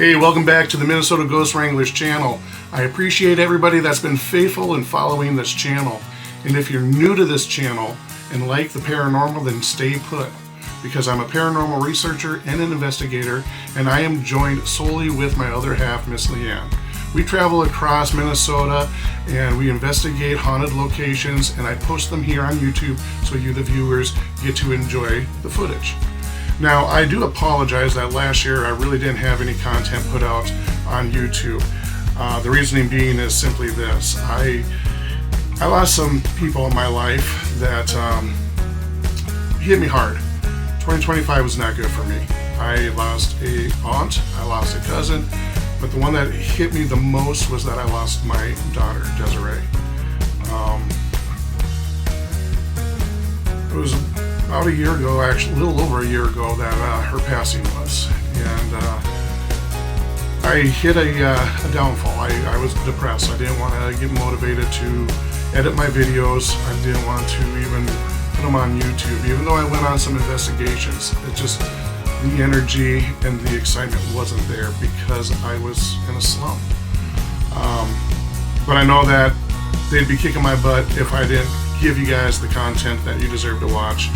Hey, welcome back to the Minnesota Ghost Wranglers channel. I appreciate everybody that's been faithful in following this channel. And if you're new to this channel and like the paranormal, then stay put. Because I'm a paranormal researcher and an investigator, and I am joined solely with my other half, Miss Leanne. We travel across Minnesota and we investigate haunted locations, and I post them here on YouTube so you, the viewers, get to enjoy the footage. Now, I do apologize that last year I really didn't have any content put out on YouTube. The reasoning being is simply this. I lost some people in my life that hit me hard. 2025 was not good for me. I lost a aunt, I lost a cousin, but the one that hit me the most was that I lost my daughter, Desiree. It was about a year ago, actually a little over a year ago, that her passing was. And I hit a downfall. I was depressed. I didn't want to get motivated to edit my videos. I didn't want to even put them on YouTube, even though I went on some investigations. It just, the energy and the excitement wasn't there because I was in a slump. But I know that they'd be kicking my butt if I didn't give you guys the content that you deserve to watch.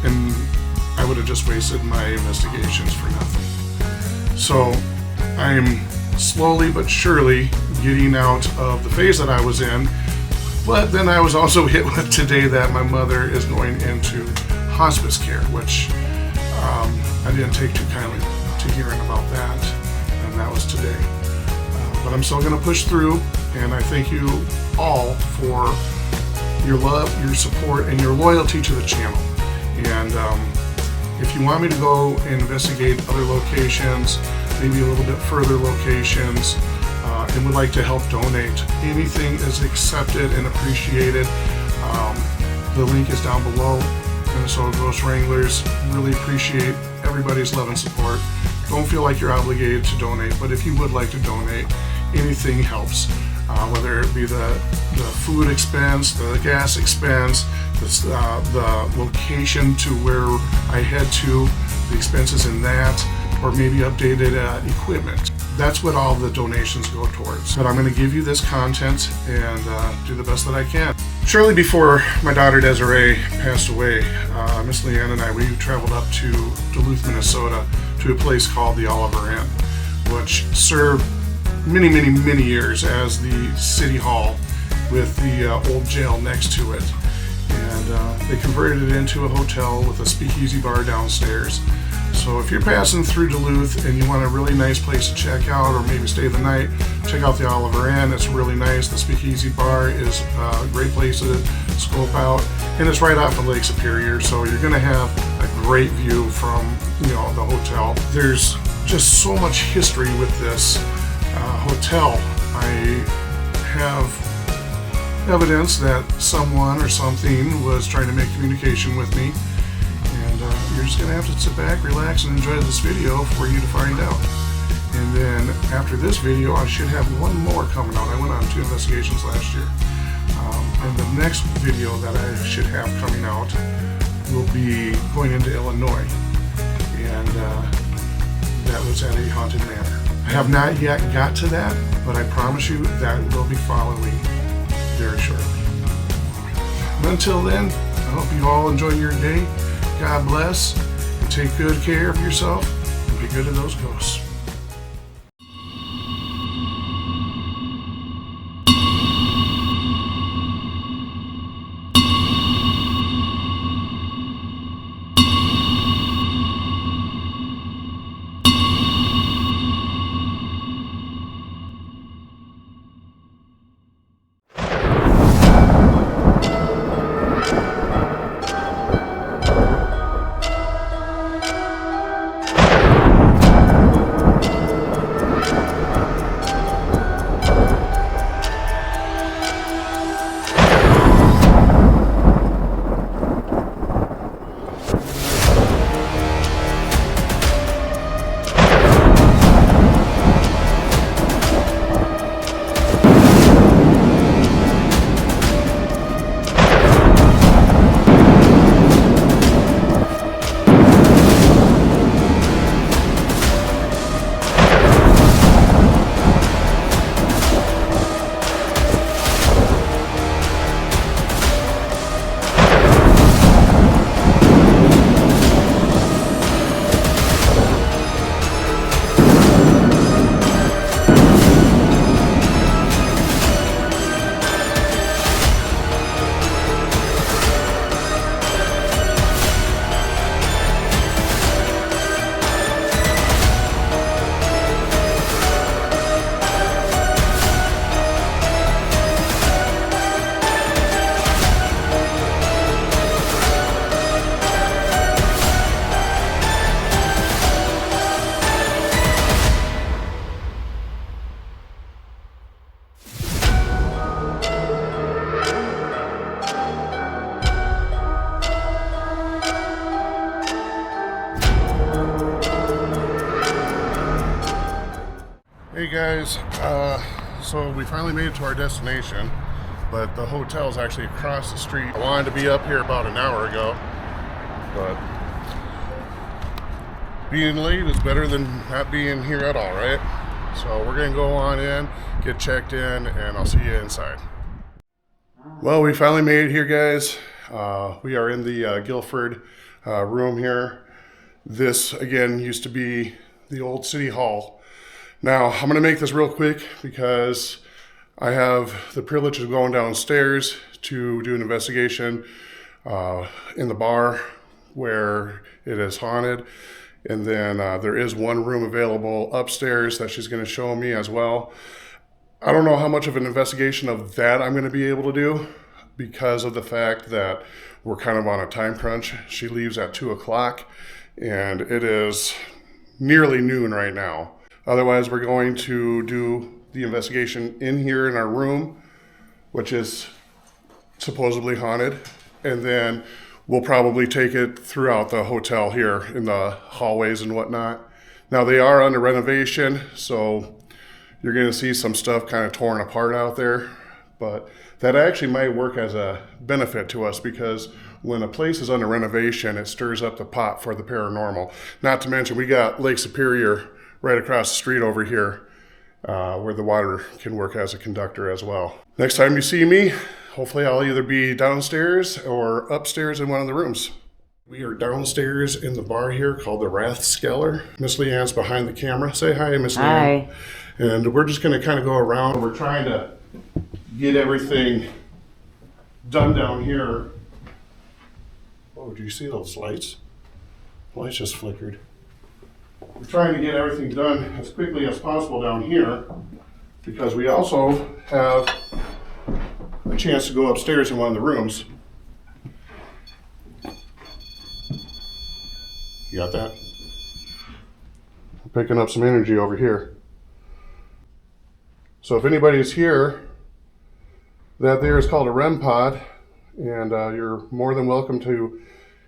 And I would have just wasted my investigations for nothing. So I'm slowly but surely getting out of the phase that I was in. But then I was also hit with today that my mother is going into hospice care, which I didn't take too kindly to hearing about that, and that was today. But I'm still going to push through, and I thank you all for your love, your support, and your loyalty to the channel. And if you want me to go and investigate other locations, maybe a little bit further locations, and would like to help donate, anything is accepted and appreciated. The link is down below. Minnesota Ghost Wranglers really appreciate everybody's love and support. Don't feel like you're obligated to donate, but if you would like to donate, anything helps. Whether it be the food expense, the gas expense, the location to where I head to, the expenses in that, or maybe updated equipment. That's what all the donations go towards. But I'm going to give you this content and do the best that I can. Shortly before my daughter Desiree passed away, Miss Leanne and I, we traveled up to Duluth, Minnesota, to a place called the Oliver Inn, which served many years as the city hall with the old jail next to it. And they converted it into a hotel with a speakeasy bar downstairs. So if you're passing through Duluth and you want a really nice place to check out or maybe stay the night, check out the Oliver Inn. It's really nice. The speakeasy bar is a great place to scope out, and it's right off of Lake Superior, so you're going to have a great view from the hotel. There's just so much history with this hotel. I have evidence that someone or something was trying to make communication with me, and you're just going to have to sit back, relax, and enjoy this video for you to find out. And then after this video, I should have one more coming out. I went on 2 investigations last year. And the next video that I should have coming out will be going into Illinois, and that was at a haunted manor. I have not yet got to that, but I promise you that will be following very shortly. But until then, I hope you all enjoy your day. God bless, and take good care of yourself, and be good to those ghosts. Hey guys, so we finally made it to our destination, but the hotel is actually across the street. I wanted to be up here about an hour ago, but being late is better than not being here at all, right? So we're gonna go on in, get checked in, and I'll see you inside. Well, we finally made it here, guys. We are in the Guilford room here. This, again, used to be the old City Hall. Now, I'm going to make this real quick because I have the privilege of going downstairs to do an investigation in the bar where it is haunted. And then there is one room available upstairs that she's going to show me as well. I don't know how much of an investigation of that I'm going to be able to do because of the fact that we're kind of on a time crunch. She leaves at 2 o'clock and it is nearly noon right now. Otherwise, we're going to do the investigation in here in our room, which is supposedly haunted. And then we'll probably take it throughout the hotel here in the hallways and whatnot. Now, they are under renovation, so you're going to see some stuff kind of torn apart out there. But that actually might work as a benefit to us because when a place is under renovation, it stirs up the pot for the paranormal. Not to mention, we got Lake Superior right across the street over here where the water can work as a conductor as well. Next time you see me, hopefully I'll either be downstairs or upstairs in one of the rooms. We are downstairs in the bar here called the Rathskeller. Miss Leanne's behind the camera. Say hi, Miss Leanne. Hi. And we're just going to kind of go around. We're trying to get everything done down here. Oh, do you see those lights? The lights just flickered. We're trying to get everything done as quickly as possible down here because we also have a chance to go upstairs in one of the rooms. You got that? I'm picking up some energy over here. So if anybody's here, that there is called a REM pod, and you're more than welcome to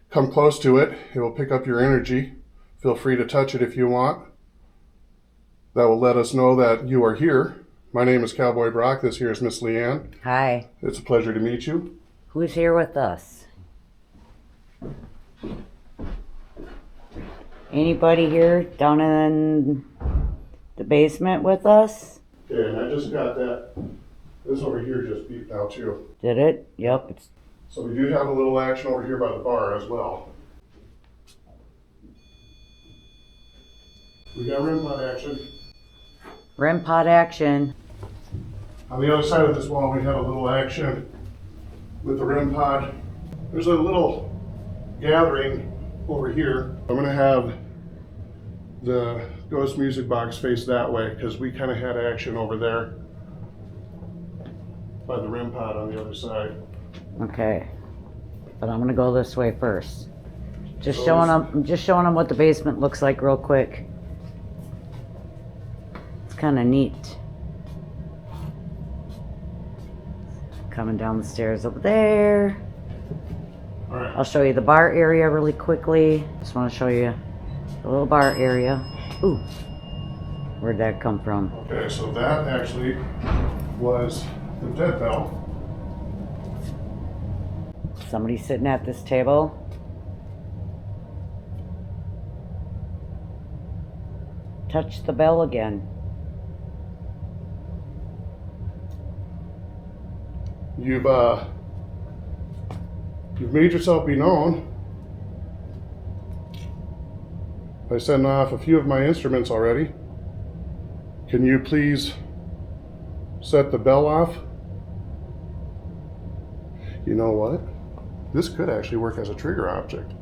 come close to it. It will pick up your energy. Feel free to touch it if you want. That will let us know that you are here. My name is Cowboy Brock. This here is Miss Leanne. Hi. It's a pleasure to meet you. Who's here with us? Anybody here down in the basement with us? Okay, and I just got that. This over here just beeped out too. Did it? Yep. So we do have a little action over here by the bar as well. We got REM pod action. REM pod action. On the other side of this wall, we have a little action with the REM pod. There's a little gathering over here. I'm gonna have the ghost music box face that way because we kind of had action over there by the REM pod on the other side. Okay, but I'm gonna go this way first. Just showing them what the basement looks like real quick. It's kind of neat. Coming down the stairs over there. All right. I'll show you the bar area really quickly. Just want to show you the little bar area. Ooh, where'd that come from? Okay, so that actually was the dead bell. Somebody sitting at this table. Touch the bell again. You've made yourself be known by sending off a few of my instruments already. Can you please set the bell off? You know what? This could actually work as a trigger object.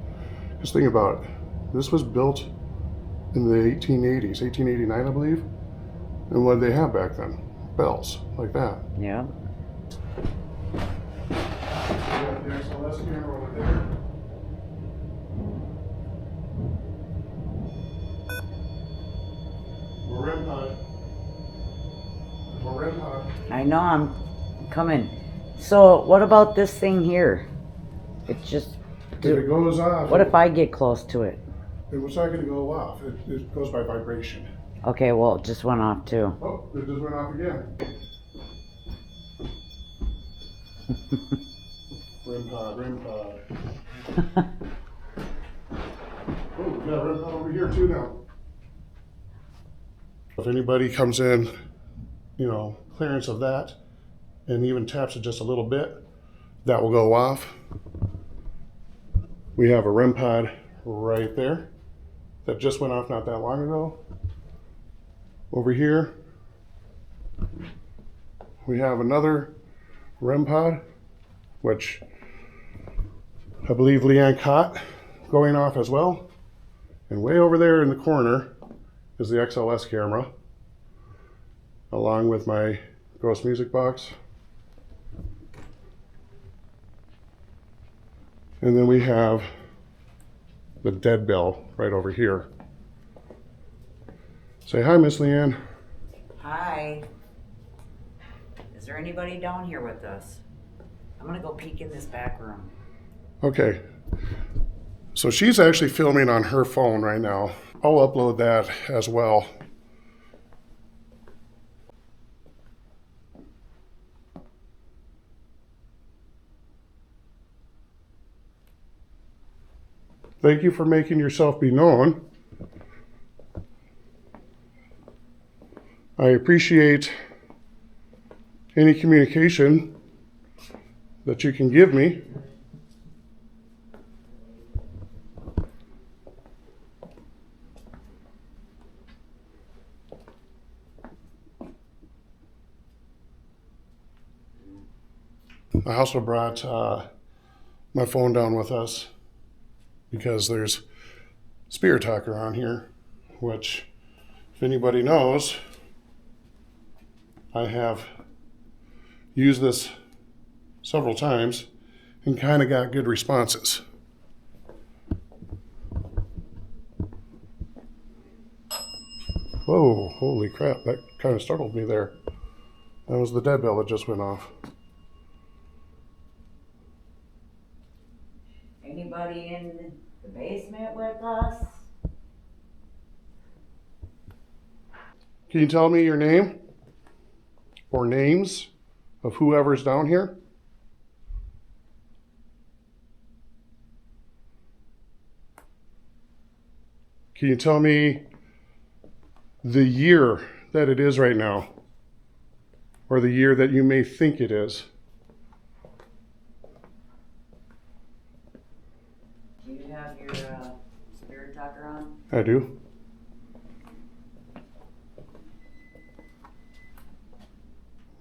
Just think about it. This was built in the 1880s, 1889, I believe. And what did they have back then? Bells, like that. Yeah. The XLS camera over there. More REM pod. More REM pod. I know, I'm coming. So, what about this thing here? It's just... If it goes off... What if I get close to it? It's not going to go off. It goes by vibration. Okay, well, it just went off too. Oh, it just went off again. REM pod, REM pod. Oh, we got a REM pod over here too now. If anybody comes in, you know, clearance of that, and even taps it just a little bit, that will go off. We have a REM pod right there that just went off not that long ago. Over here, we have another REM pod, which I believe Leanne caught, going off as well. And way over there in the corner is the XLS camera, along with my Ghost Music Box. And then we have the dead bell right over here. Say hi, Miss Leanne. Hi. Is there anybody down here with us? I'm gonna go peek in this back room. Okay. So she's actually filming on her phone right now. I'll upload that as well. Thank you for making yourself be known. I appreciate any communication that you can give me. I also brought my phone down with us because there's Spirit Talker on here, which, if anybody knows, I have used this several times and kind of got good responses. Whoa, holy crap, that kind of startled me there. That was the dead bell that just went off. Anybody in the basement with us? Can you tell me your name or names of whoever's down here? Can you tell me the year that it is right now, or the year that you may think it is? Do you have your Spirit Talker on? I do.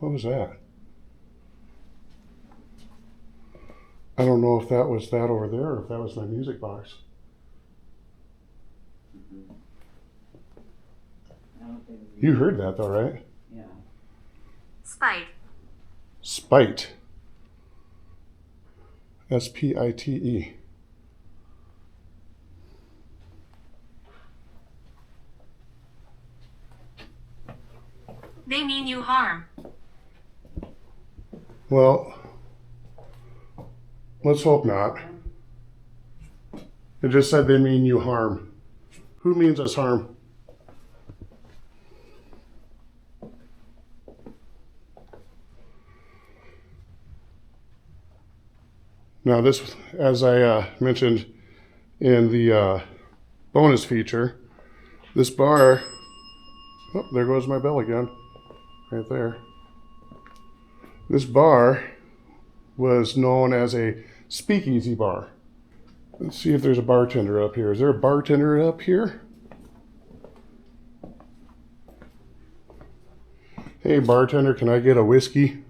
What was that? I don't know if that was that over there or if that was my music box. I don't think You heard that though, right? Yeah. Spite. Spite. S-P-I-T-E. They mean you harm. Well, let's hope not. It just said they mean you harm. Who means us harm? Now this, as I mentioned in the bonus feature, this bar, oh, there goes my bell again, right there. This bar was known as a speakeasy bar. Let's see if there's a bartender up here. Is there a bartender up here? Hey bartender, can I get a whiskey?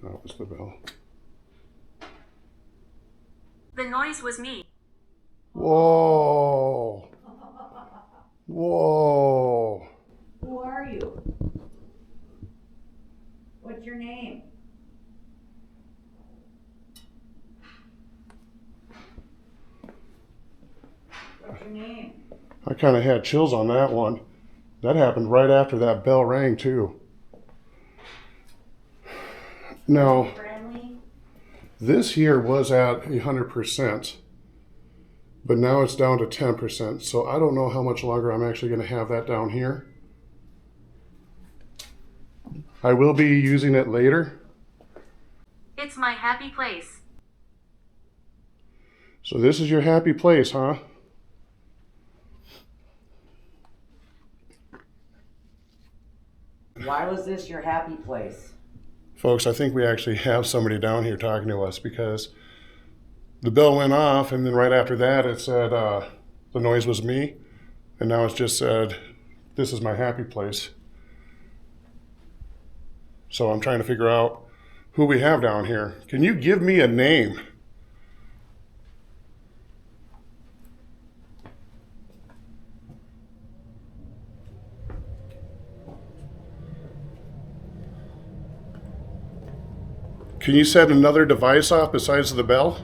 That was the bell. The noise was me. Whoa. Whoa. Who are you? What's your name? your name? I kind of had chills on that one. That happened right after that bell rang too. Now, Friendly? this here was at 100%, but now it's down to 10%. So I don't know how much longer I'm actually going to have that down here. I will be using it later. It's my happy place. So this is your happy place, huh? Why was this your happy place? Folks, I think we actually have somebody down here talking to us because the bell went off and then right after that it said the noise was me, and now it's just said this is my happy place. So I'm trying to figure out who we have down here. Can you give me a name? Can you set another device off besides the bell?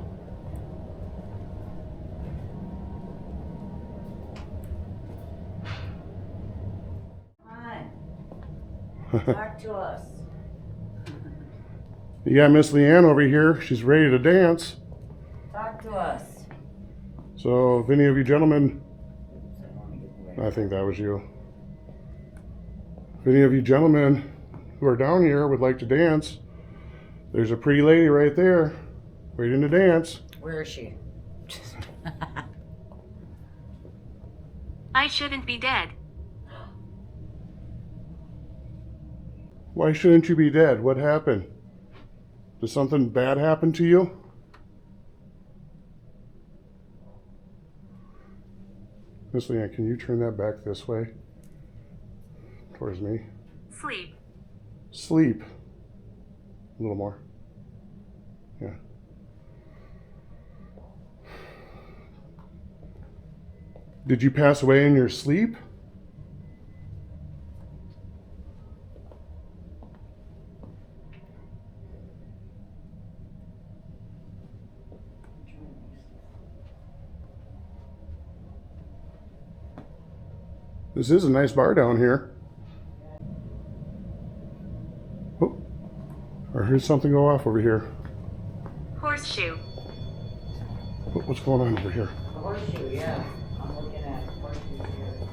Come on. Talk to us. You got Miss Leanne over here. She's ready to dance. Talk to us. So if any of you gentlemen, I think that was you. If any of you gentlemen who are down here would like to dance, there's a pretty lady right there waiting to dance. Where is she? I shouldn't be dead. Why shouldn't you be dead? What happened? Did something bad happen to you? Miss Leanne, can you turn that back this way? Towards me. Sleep. Sleep. A little more. Yeah. Did you pass away in your sleep? This is a nice bar down here. Oh, I heard something go off over here. Horseshoe. What's going on over here? The horseshoe, yeah. I'm looking at horseshoes here.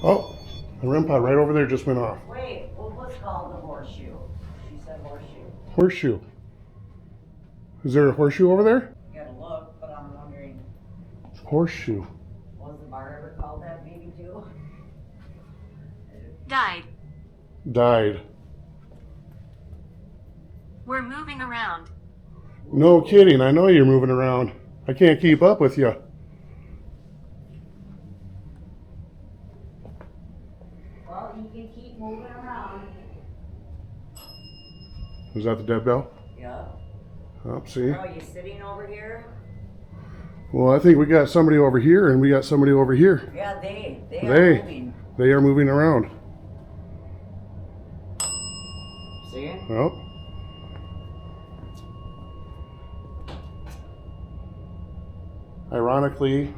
Oh, the REM pod right over there just went off. Wait, what was called the horseshoe? She said horseshoe. Horseshoe. Is there a horseshoe over there? You gotta look, but I'm wondering, Horseshoe. was the bar ever called that maybe too? Died. Died. We're moving around. No kidding. I know you're moving around. I can't keep up with you. Well, you can keep moving around. Is that the dead bell? Yeah. Oh, see? Oh, you sitting over here? Well, I think we got somebody over here and we got somebody over here. Yeah, they are They. moving. They are moving around. See? Well. Ironically,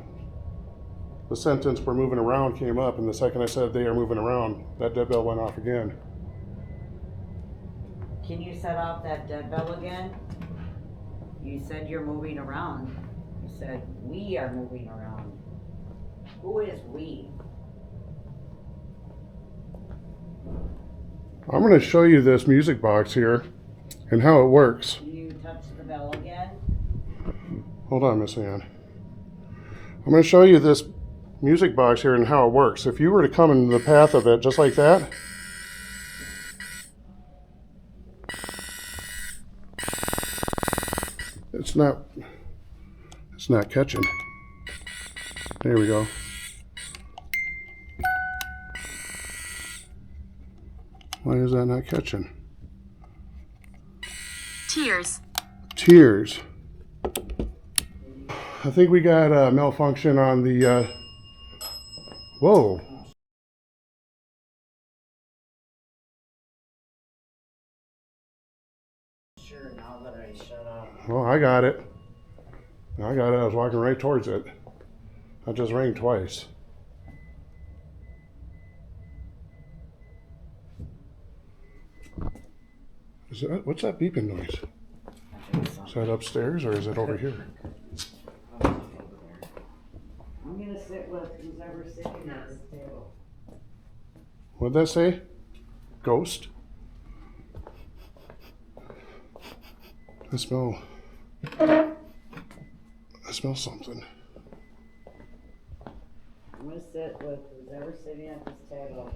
the sentence "we're moving around" came up, and the second I said "they are moving around," that dead bell went off again. Can you set off that dead bell again? You said you're moving around. You said we are moving around. Who is we? I'm going to show you this music box here and how it works. Can you touch the bell again? Hold on, Miss Ann. I'm going to show you this music box here and how it works. If you were to come in the path of it just like that, it's not catching. There we go. Why is that not catching? Tears. Tears. I think we got a malfunction on the, whoa. Sure, now that I shut off. Well, I got it. I got it. I was walking right towards it. That just rang twice. What's that beeping noise? I think so. Is that upstairs or is it over here? I'm gonna sit with who's ever sitting at this table. What'd that say? Ghost? I smell something. I'm gonna sit with who's ever sitting at this table.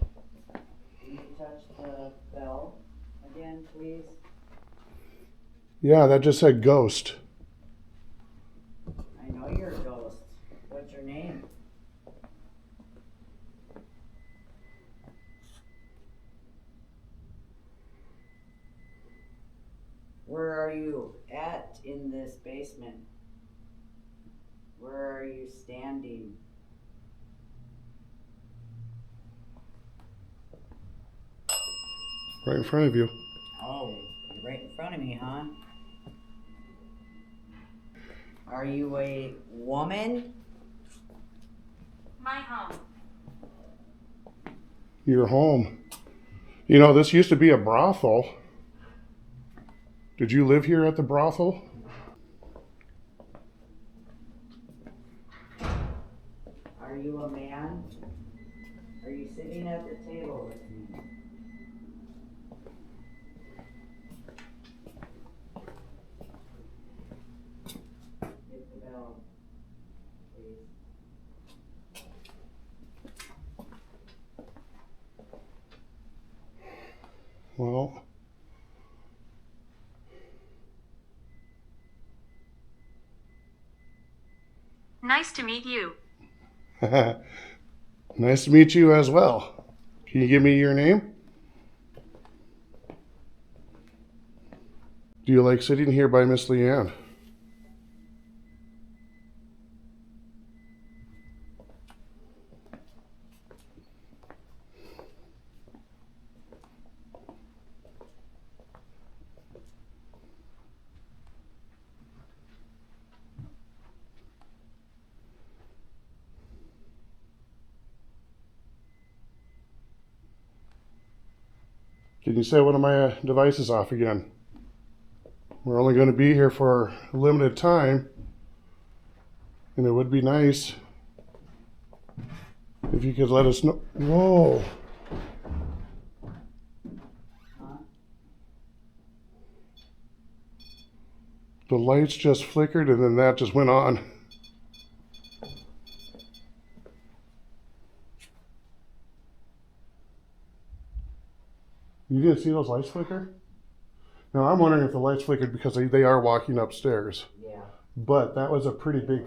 Can you touch the bell again, please? Yeah, that just said ghost. I know you're a ghost. What's your name? Where are you at in this basement? Where are you standing? Right in front of you. Oh, you're right in front of me, huh? Are you a woman? My home. You're home. You know, this used to be a brothel. Did you live here at the brothel? Are you a man? Are you sitting at the table with me? Hit the bell, please. Well, Nice to meet you. nice to meet you as well. Can you give me your name? Do you like sitting here by Miss Leanne? Can you set one of my devices off again? We're only going to be here for a limited time, and it would be nice if you could let us know. Whoa. Huh? The lights just flickered and then that just went on. You didn't see those lights flicker? Now I'm wondering if the lights flickered because they are walking upstairs. Yeah. But that was a pretty big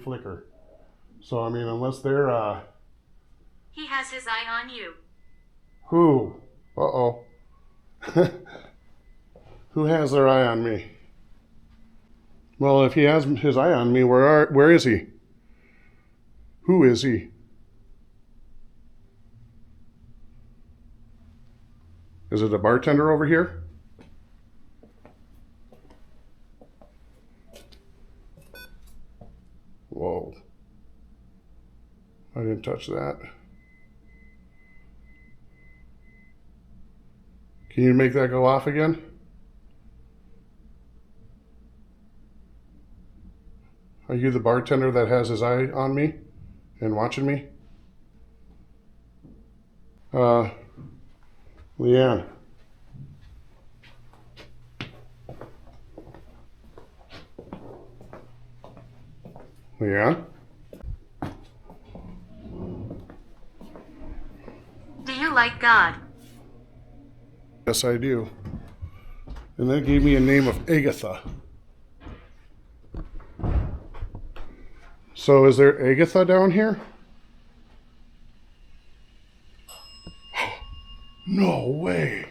flicker. So I mean, unless they're He has his eye on you. who? Uh-oh. Who has their eye on me? Well, if he has his eye on me, where is he? Who is he? Is it a bartender over here? Whoa. I didn't touch that. Can you make that go off again? Are you the bartender that has his eye on me and watching me? Leanne. Leanne? Do you like God? Yes, I do. And that gave me a name of Agatha. So is there Agatha down here? No way.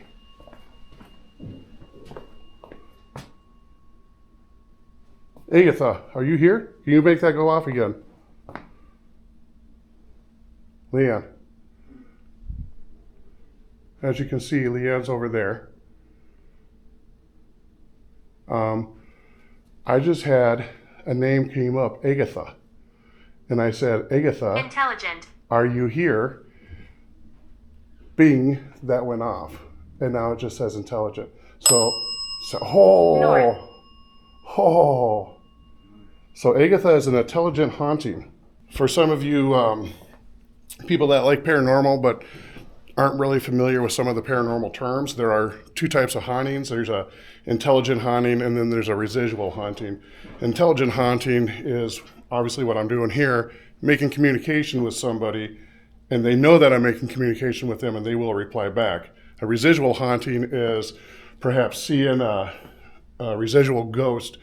Agatha, are you here? Can you make that go off again? Leanne. As you can see, Leanne's over there. I just had a name came up, Agatha. And I said, Agatha, Intelligent. are you here? Bing, that went off. And now it just says intelligent. So North. So Agatha is an intelligent haunting. For some of you people that like paranormal but aren't really familiar with some of the paranormal terms, there are two types of hauntings. There's a intelligent haunting and then there's a residual haunting. Intelligent haunting is obviously what I'm doing here, making communication with somebody, and they know that I'm making communication with them and they will reply back. A residual haunting is perhaps seeing a residual ghost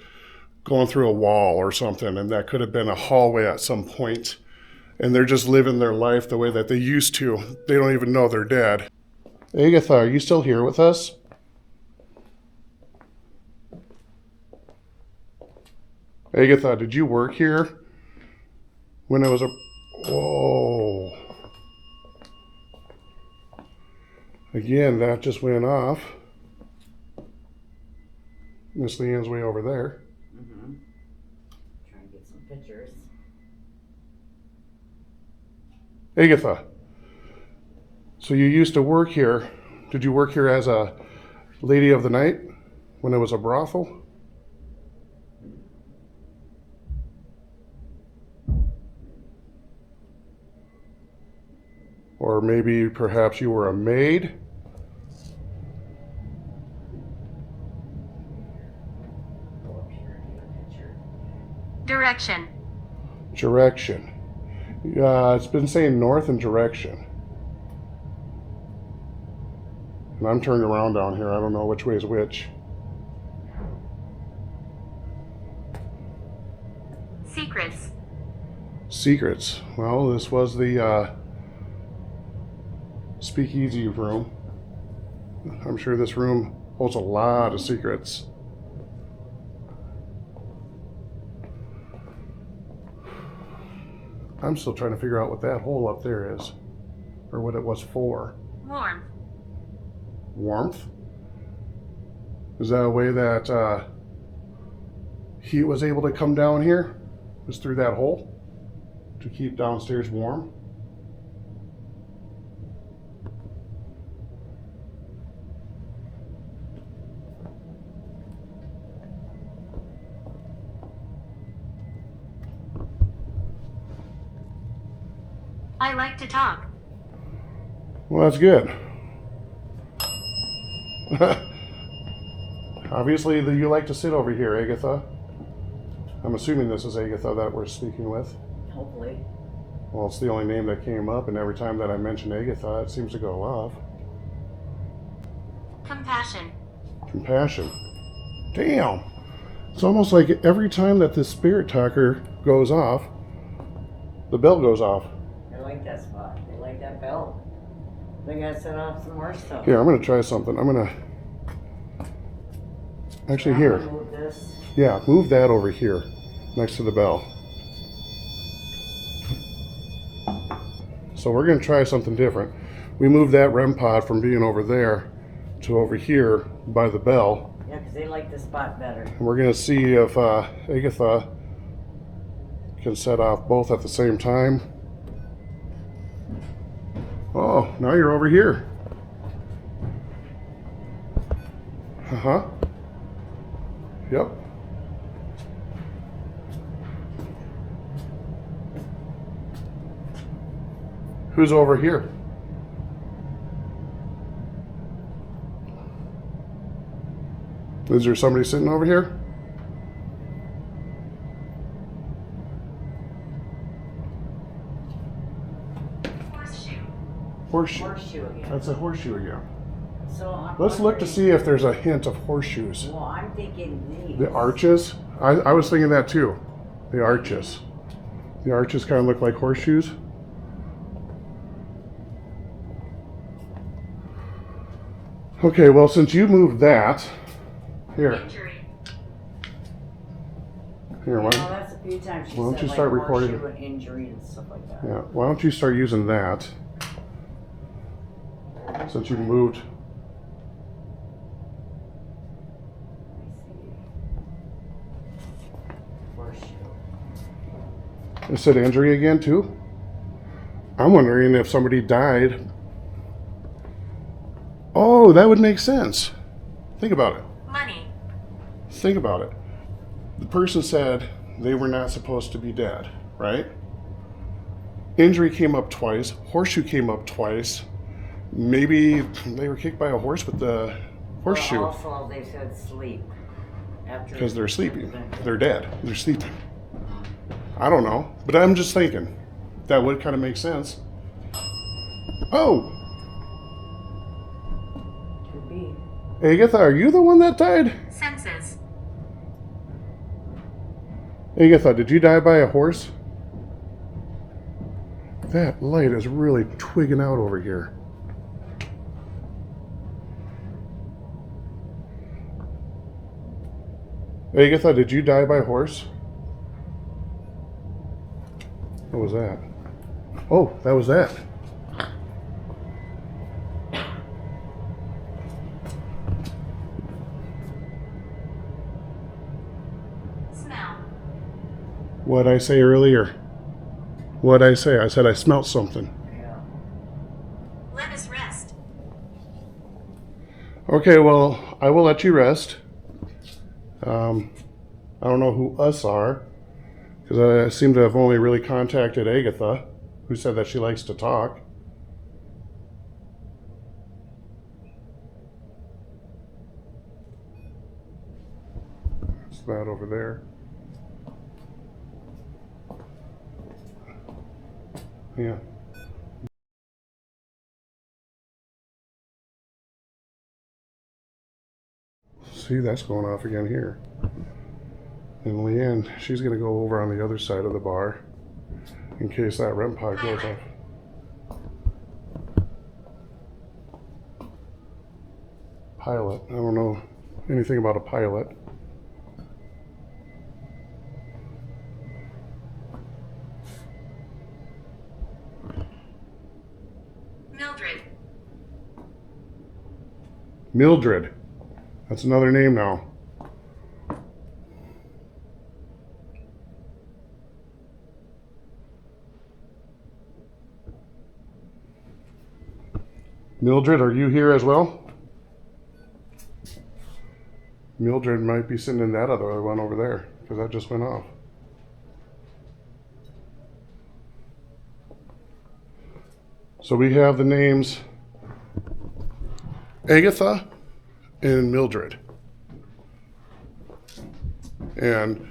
going through a wall or something, and that could have been a hallway at some point, and they're just living their life the way that they used to. They don't even know they're dead. Agatha, are you still here with us? Agatha, did you work here when it was a... Whoa. Again, that just went off. Miss Leanne's way over there. Mm-hmm. Trying to get some pictures. Agatha, so you used to work here. Did you work here as a lady of the night when it was a brothel? Or maybe perhaps you were a maid? Go up here and get a picture. Direction. Direction. It's been saying north and direction. And I'm turned around down here. I don't know which way is which. Secrets. Secrets. Well, this was the speakeasy room. I'm sure this room holds a lot of secrets. I'm still trying to figure out what that hole up there is, or what it was for. Warmth. Warmth? Is that a way that heat was able to come down here? Was through that hole to keep downstairs warm? I like to talk. Well, that's good. Obviously, you like to sit over here, Agatha. I'm assuming this is Agatha that we're speaking with. Hopefully. Well, it's the only name that came up, and every time that I mention Agatha, it seems to go off. Compassion. Compassion. Damn! It's almost like every time that this spirit talker goes off, the bell goes off. They like that spot. They like that bell. They gotta set off some more stuff. Here, I'm gonna try something. I'm gonna... Actually, I'm here. gonna move this. Yeah, move that over here, next to the bell. So we're gonna try something different. We moved that REM pod from being over there to over here by the bell. Yeah, because they like this spot better. And we're gonna see if Agatha can set off both at the same time. Oh, now you're over here. Uh-huh. Yep. Who's over here? Is there somebody sitting over here? Horseshoe. Horseshoe. Horseshoe again. That's a horseshoe again. So I'm Let's look to wondering- see if there's a hint of horseshoes. Well, I'm thinking these. The arches? I was thinking that too. The arches. The arches kind of look like horseshoes. Okay, well, since you moved that, here, Injury. here, Well, why, that's a few times she why don't said you like start recording horseshoe and injury and stuff like that. yeah, why don't you start using that since you moved? Let me see. Horseshoe. It said injury again too? I'm wondering if somebody died. Oh, that would make sense. Think about it. Money. Think about it. The person said they were not supposed to be dead, right? Injury came up twice. Horseshoe came up twice. Maybe they were kicked by a horse with the horseshoe. Well, also, they said sleep. Because they're sleeping. They're dead. They're sleeping. I don't know. But I'm just thinking. That would kind of make sense. Oh! Could be. Agatha, are you the one that died? Senses. Agatha, did you die by a horse? That light is really twigging out over here. Agatha, did you die by horse? What was that? Oh, that was that. Smell. What'd I say earlier? What'd I say? I said I smelt something. Yeah. Let us rest. Okay, well, I will let you rest. I don't know who us are, because I seem to have only really contacted Agatha, who said that she likes to talk. It's that over there. Yeah. See, that's going off again here. And Leanne, she's going to go over on the other side of the bar in case that REM pod goes off. Pilot. I don't know anything about a pilot. Mildred. Mildred. That's another name now. Mildred, are you here as well? Mildred might be sitting in that other one over there, because that just went off. So we have the names Agatha and Mildred. And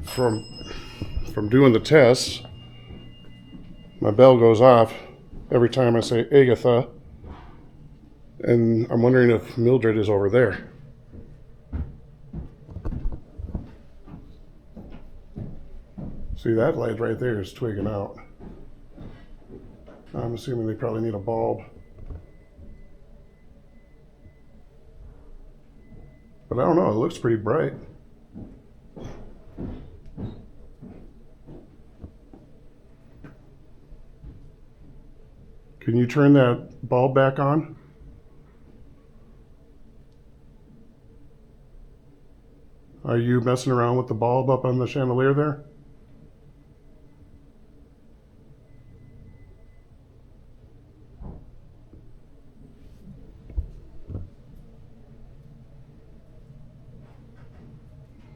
from doing the tests, my bell goes off every time I say Agatha. And I'm wondering if Mildred is over there. See, that light right there is twigging out. I'm assuming they probably need a bulb. But I don't know, it looks pretty bright. Can you turn that bulb back on? Are you messing around with the bulb up on the chandelier there?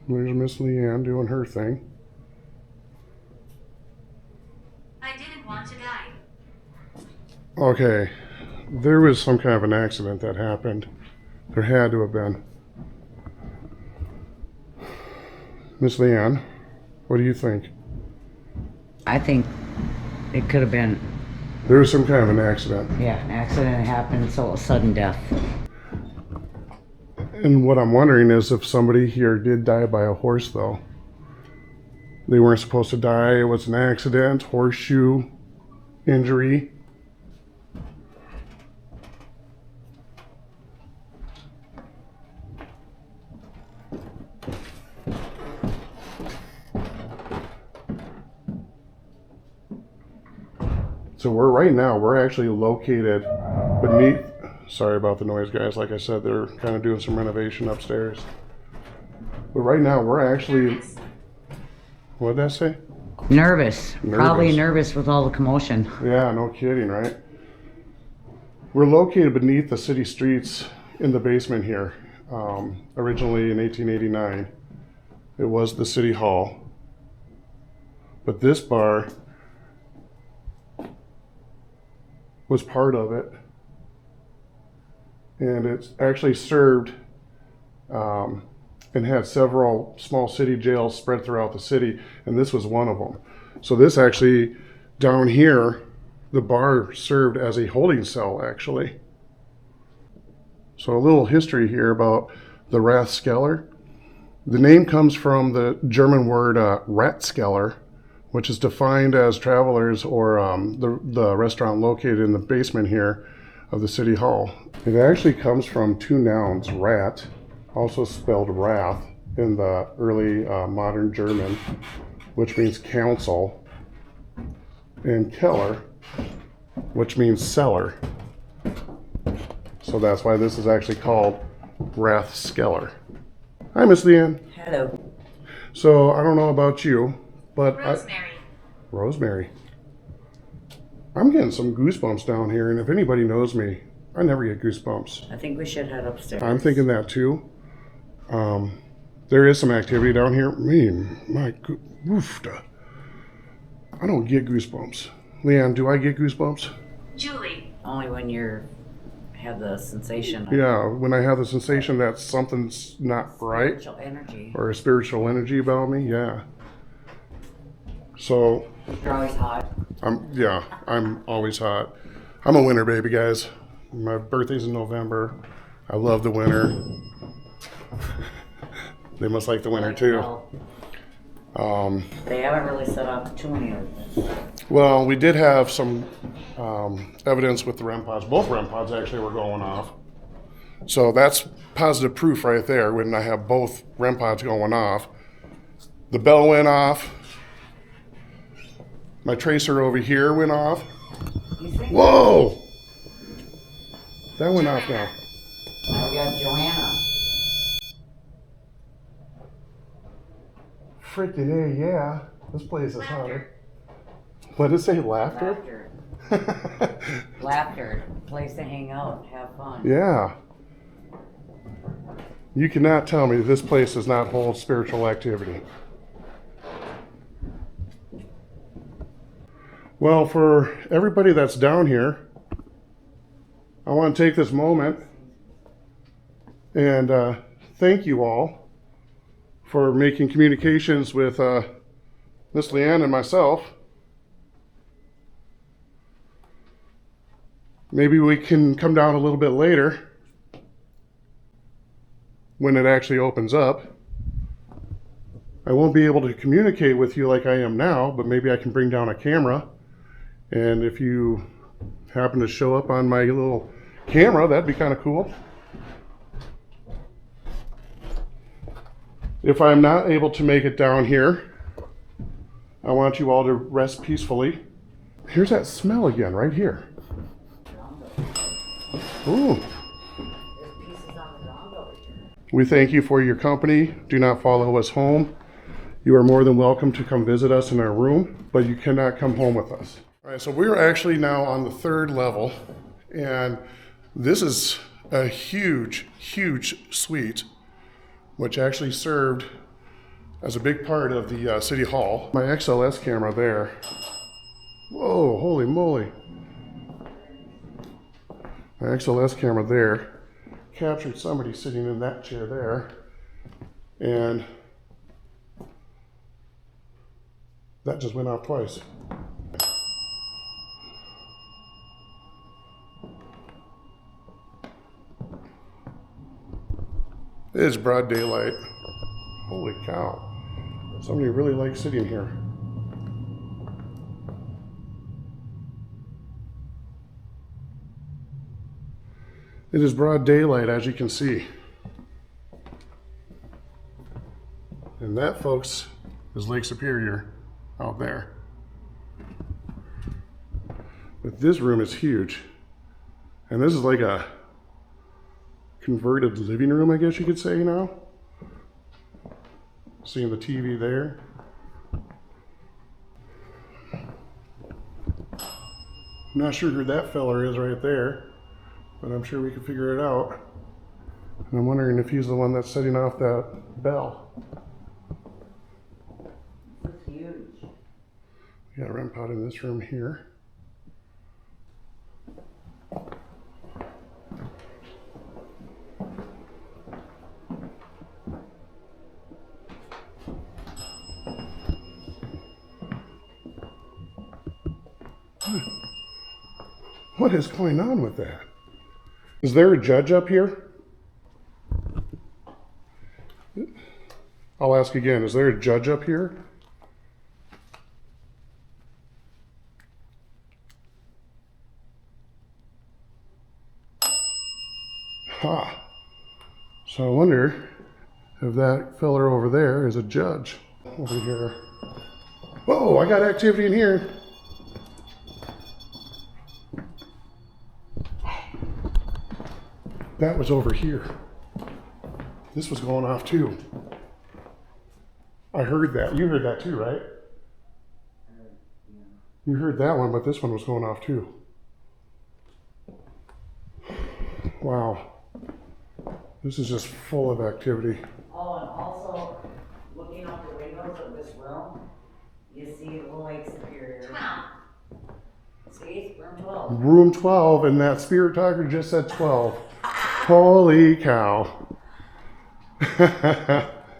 There's Miss Leanne doing her thing. I didn't want to die. Okay, there was some kind of an accident that happened. There had to have been. Miss Leanne, what do you think? I think it could have been, There was some kind of an accident. an accident happened, so a sudden death. And what I'm wondering is if somebody here did die by a horse, though. They weren't supposed to die. It was an accident, horseshoe injury. So we're actually located beneath, sorry about the noise guys, like I said, they're kind of doing some renovation upstairs. But right now we're actually, what did that say? Nervous. Probably Nervous. nervous with all the commotion. Yeah, no kidding, right? We're located beneath the city streets in the basement here. Originally in 1889, it was the city hall. But this bar was part of it. And it's actually served and had several small city jails spread throughout the city, and this was one of them. So this actually, down here, the bar served as a holding cell, actually. So a little history here about the Rathskeller. The name comes from the German word Ratskeller, which is defined as travelers or the restaurant located in the basement here of the city hall. It actually comes from two nouns, rat, also spelled wrath in the early modern German, which means council, and Keller, which means cellar. So that's why this is actually called Rathskeller. Hi, Miss Leanne. Hello. So I don't know about you, but Rosemary. Rosemary. I'm getting some goosebumps down here, and if anybody knows me, I never get goosebumps. I think we should head upstairs. I'm thinking that too. There is some activity down here. I don't get goosebumps. Leanne, do I get goosebumps? Julie. Only when you're have the sensation of Yeah, when I have the sensation that something's not right spiritual energy. or a spiritual energy about me, yeah. So, You're always hot. I'm always hot. I'm a winter baby, guys. My birthday's in November. I love the winter. They must like the winter too. They haven't really set up too many of this. Well, we did have some evidence with the REM pods. Both REM pods actually were going off. So that's positive proof right there when I have both REM pods going off. The bell went off. My tracer over here went off. You think? Whoa! That went off now. Now we got Joanna. Freaking A, yeah. This place is haunted. What did it say? Laughter? Laughter. Laughter. Place to hang out, have fun. Yeah. You cannot tell me this place does not hold spiritual activity. Well, for everybody that's down here, I want to take this moment and thank you all for making communications with Miss Leanne and myself. Maybe we can come down a little bit later when it actually opens up. I won't be able to communicate with you like I am now, but maybe I can bring down a camera. And if you happen to show up on my little camera, that'd be kind of cool. If I'm not able to make it down here, I want you all to rest peacefully. Here's that smell again, right here. Ooh. There's pieces on the ground over here. We thank you for your company. Do not follow us home. You are more than welcome to come visit us in our room, but you cannot come home with us. All right, so we're actually now on the 3rd level, and this is a huge, huge suite, which actually served as a big part of the City Hall. My XLS camera there. Whoa, holy moly. My XLS camera there captured somebody sitting in that chair there, and that just went off twice. It is broad daylight. Holy cow. Somebody really likes sitting here. It is broad daylight, as you can see. And that, folks, is Lake Superior out there. But this room is huge. And this is like a converted living room, I guess you could say now. Seeing the TV there. Not sure who that feller is right there, but I'm sure we can figure it out. And I'm wondering if he's the one that's setting off that bell. This is huge. We got a REM pod in this room here. What is going on with that? Is there a judge up here? I'll ask again, is there a judge up here? Ha. So I wonder if that feller over there is a judge. Over here. Whoa, I got activity in here. That was over here. This was going off too. I heard that. You heard that too, right? You heard that one, but this one was going off too. Wow. This is just full of activity. Oh, and also, looking out the windows of this room, you see Little Lake Superior. 12. See, room 12. Room 12, and that spirit talker just said 12. Holy cow.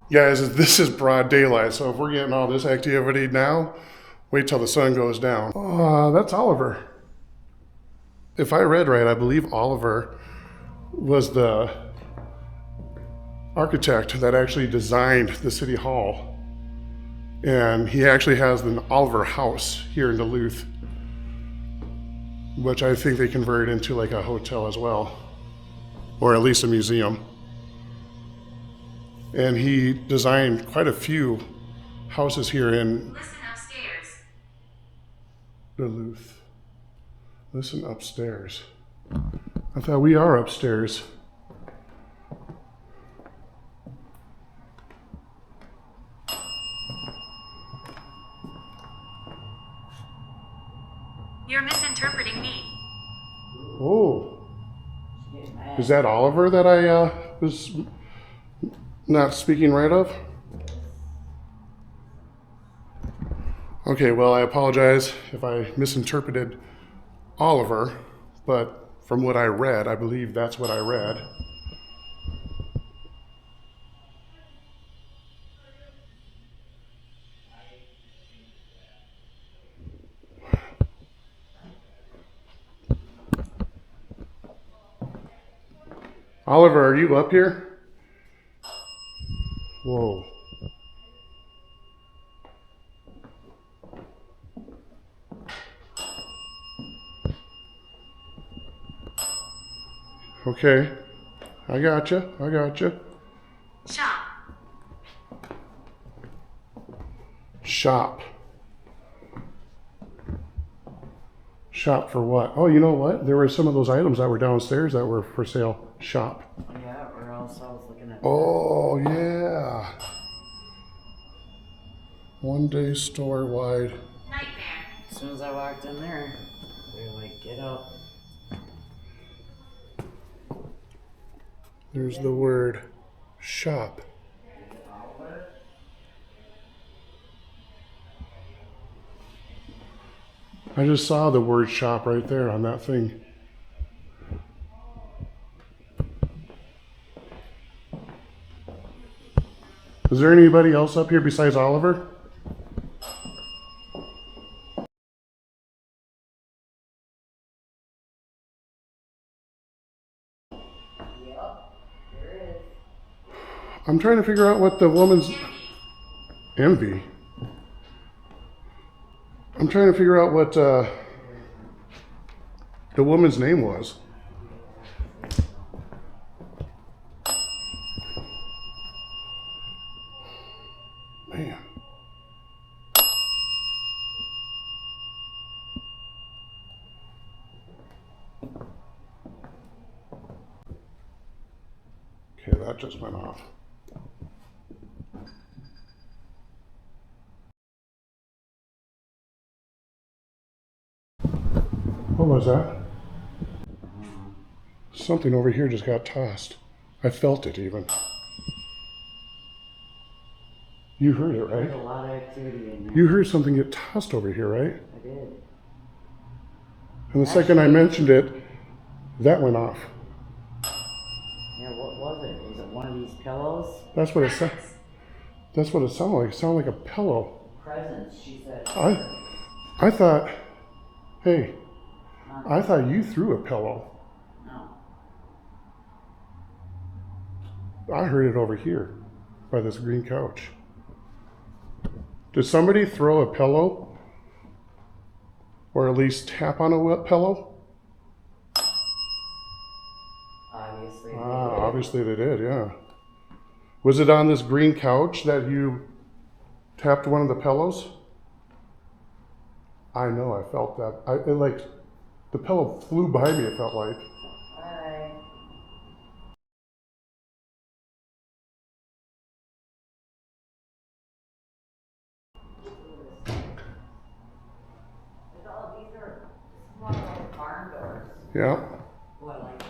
Guys, this is broad daylight, so if we're getting all this activity now, wait till the sun goes down. That's Oliver. If I read right, I believe Oliver was the architect that actually designed the city hall. And he actually has an Oliver House here in Duluth, which I think they converted into like a hotel as well, or at least a museum. And he designed quite a few houses here in Listen upstairs. Duluth. Listen upstairs. I thought we are upstairs. You're misinterpreting me. Oh, Getting mad. is that Oliver that I was not speaking right of? Okay, well, I apologize if I misinterpreted Oliver, but from what I read, I believe that's what I read. Oliver, are you up here? Whoa. Okay. I gotcha. I gotcha. Shop. Shop. Shop for what? Oh, you know what? There were some of those items that were downstairs that were for sale. Shop. Yeah, or else I was looking at. Oh, yeah. One day store wide. Nightmare. As soon as I walked in there, they were like, get up. There's the word shop. I just saw the word shop right there on that thing. Is there anybody else up here besides Oliver? Yep, there is. I'm trying to figure out what the woman's envy. I'm trying to figure out what the woman's name was. Man. Okay, that just went off. What was that? Something over here just got tossed. I felt it even. You heard it, There's right? a lot of activity in there. You heard something get tossed over here, right? I did. And the second I mentioned it, that went off. Yeah, what was it? Was it one of these pillows? That's what it sounded. Presents. That's what it sounded like. It sounded like a pillow. Presents, she said. I thought, hey, I thought you threw a pillow. No. I heard it over here by this green couch. Did somebody throw a pillow? Or at least tap on a wet pillow? Obviously. they Ah, did. obviously they did, yeah. Was it on this green couch that you tapped one of the pillows? I know, I felt that. It like, the pillow flew by me, it felt like. Bye. These are more like barn doors. Yeah. Oh, I like this.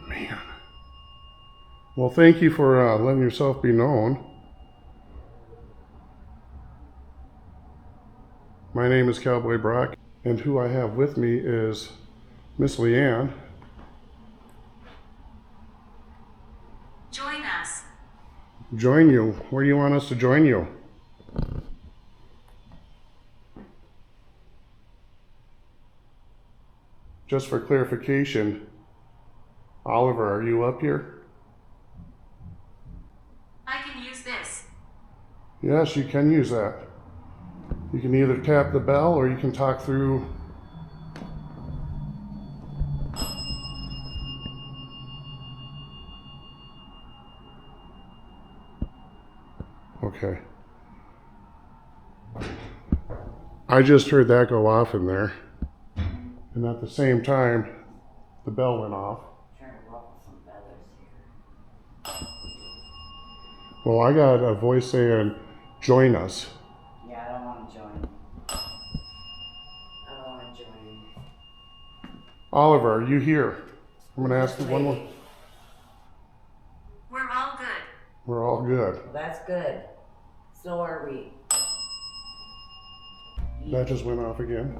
Man. Well, thank you for letting yourself be known. My name is Cowboy Brock, and who I have with me is Miss Leanne. Join us. Join you. Where do you want us to join you? Just for clarification, Oliver, are you up here? I can use this. Yes, you can use that. You can either tap the bell or you can talk through. Okay. I just heard that go off in there. And at the same time, the bell went off. Trying to ruffle some feathers here. Well, I got a voice saying, join us. Yeah, I don't want to join. I don't want to join. Oliver, are you here? I'm going to ask you one more. Lady. We're all good. We're all good. Well, that's good. So are we. That just went off again.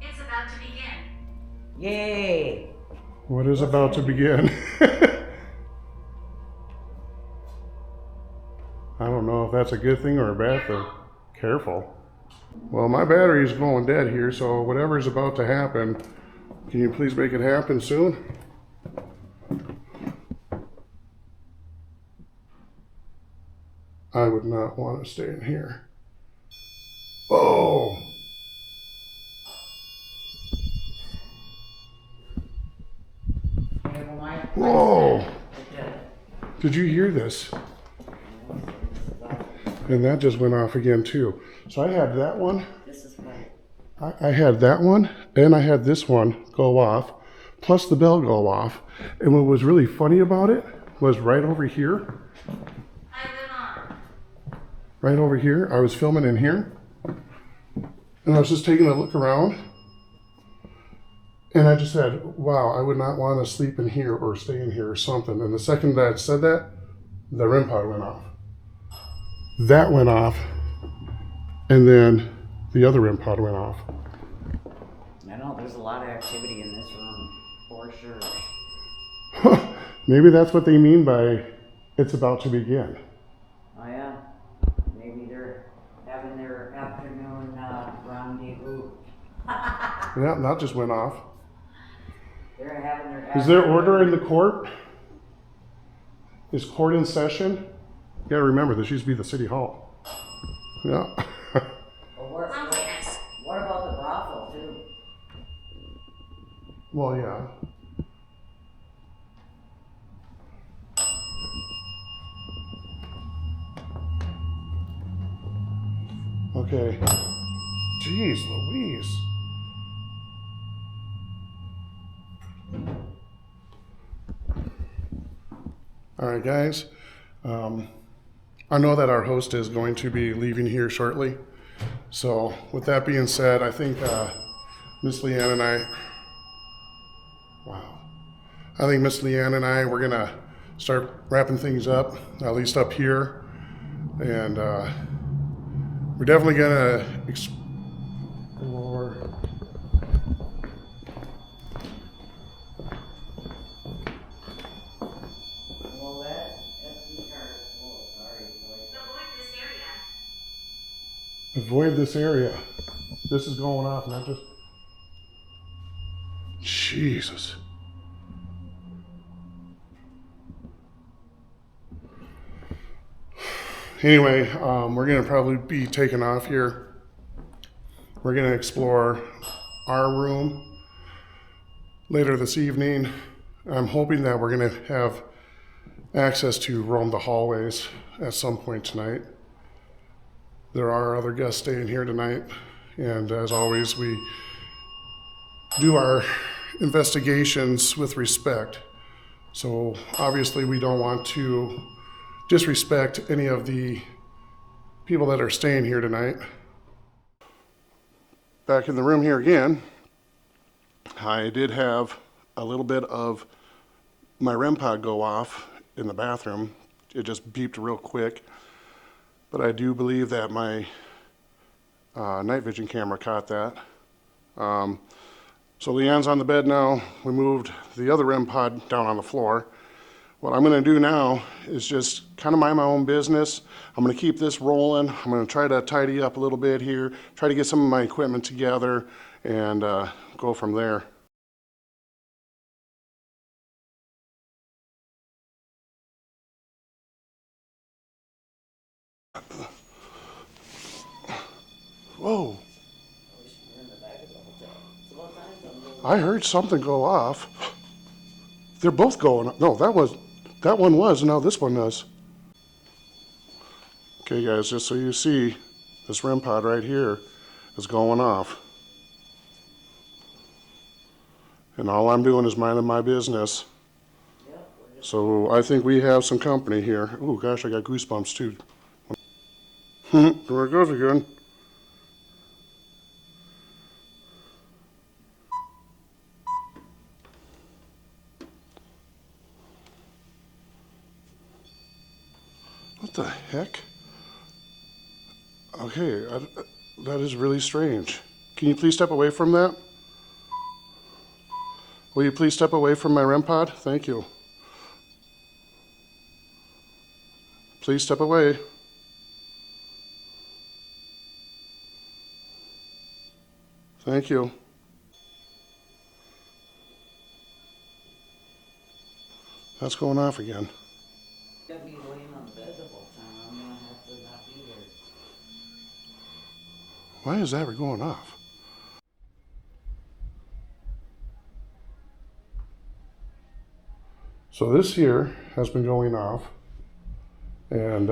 It's about to begin. Yay! What is about to begin? I don't know if that's a good thing or a bad thing. Careful. Well, my battery's going dead here, so whatever's about to happen, can you please make it happen soon? I would not want to stay in here. Oh! Okay, well, my Whoa! Okay. Did you hear this? And that just went off again too. So I had that one. This is funny. I had that one, and I had this one go off, plus the bell go off. And what was really funny about it was right over here, I live on. right over here, I was filming in here, and I was just taking a look around, and I just said, wow, I would not want to sleep in here or stay in here or something. And the second that I said that, the REM pod went off. That went off, and then the other REM pod went off. I know there's a lot of activity in this room, for sure. Maybe that's what they mean by it's about to begin. Oh yeah, maybe they're having their afternoon rendezvous. Yeah, that just went off. They're having their. Is there afternoon- order in the court? Is court in session? You gotta remember, this used to be the city hall. Yeah. Well, what Loneliness. about the brothel too? Well, yeah. Okay. Jeez Louise. All right, guys. I know that our host is going to be leaving here shortly. So with that being said, I think Miss Leanne and I, I think Miss Leanne and I, we're going to start wrapping things up, at least up here. And we're definitely going to explore. Well, that SD card is full, sorry, boy. Avoid this area. Avoid this area. This is going off, not just. Jesus. Anyway, we're going to probably be taking off here. We're going to explore our room later this evening. I'm hoping that we're going to have access to roam the hallways at some point tonight. There are other guests staying here tonight, and as always, we do our investigations with respect. So obviously we don't want to disrespect any of the people that are staying here tonight. Back in the room here again, I did have a little bit of my REM pod go off in the bathroom. It just beeped real quick, but I do believe that my night vision camera caught that. So Leanne's on the bed now. We moved the other REM pod down on the floor. What I'm going to do now is just kind of mind my own business. I'm going to keep this rolling. I'm going to try to tidy up a little bit here, try to get some of my equipment together, and go from there. Whoa. I heard something go off. They're both going. No, that one was, now this one does. Okay, guys, just so you see, this REM pod right here is going off. And all I'm doing is minding my business. So I think we have some company here. Oh gosh, I got goosebumps too. There it goes again. What the heck? Okay, that is really strange. Can you please step away from that? Will you please step away from my REM pod? Thank you. Please step away. Thank you. That's going off again. Gonna be laying on the bed the whole time. I'm gonna have to not be here. Why is that going off? So this here has been going off, and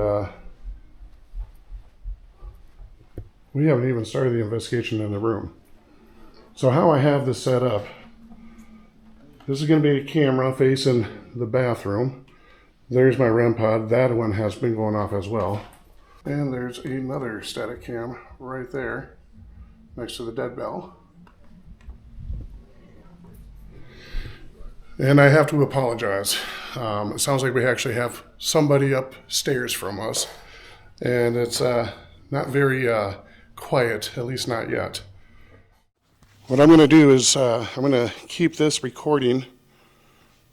we haven't even started the investigation in the room. So how I have this set up, this is going to be a camera facing the bathroom. There's my REM pod. That one has been going off as well. And there's another static cam right there next to the dead bell. And I have to apologize. It sounds like we actually have somebody upstairs from us. And it's not very quiet, at least not yet. What I'm going to do is I'm going to keep this recording,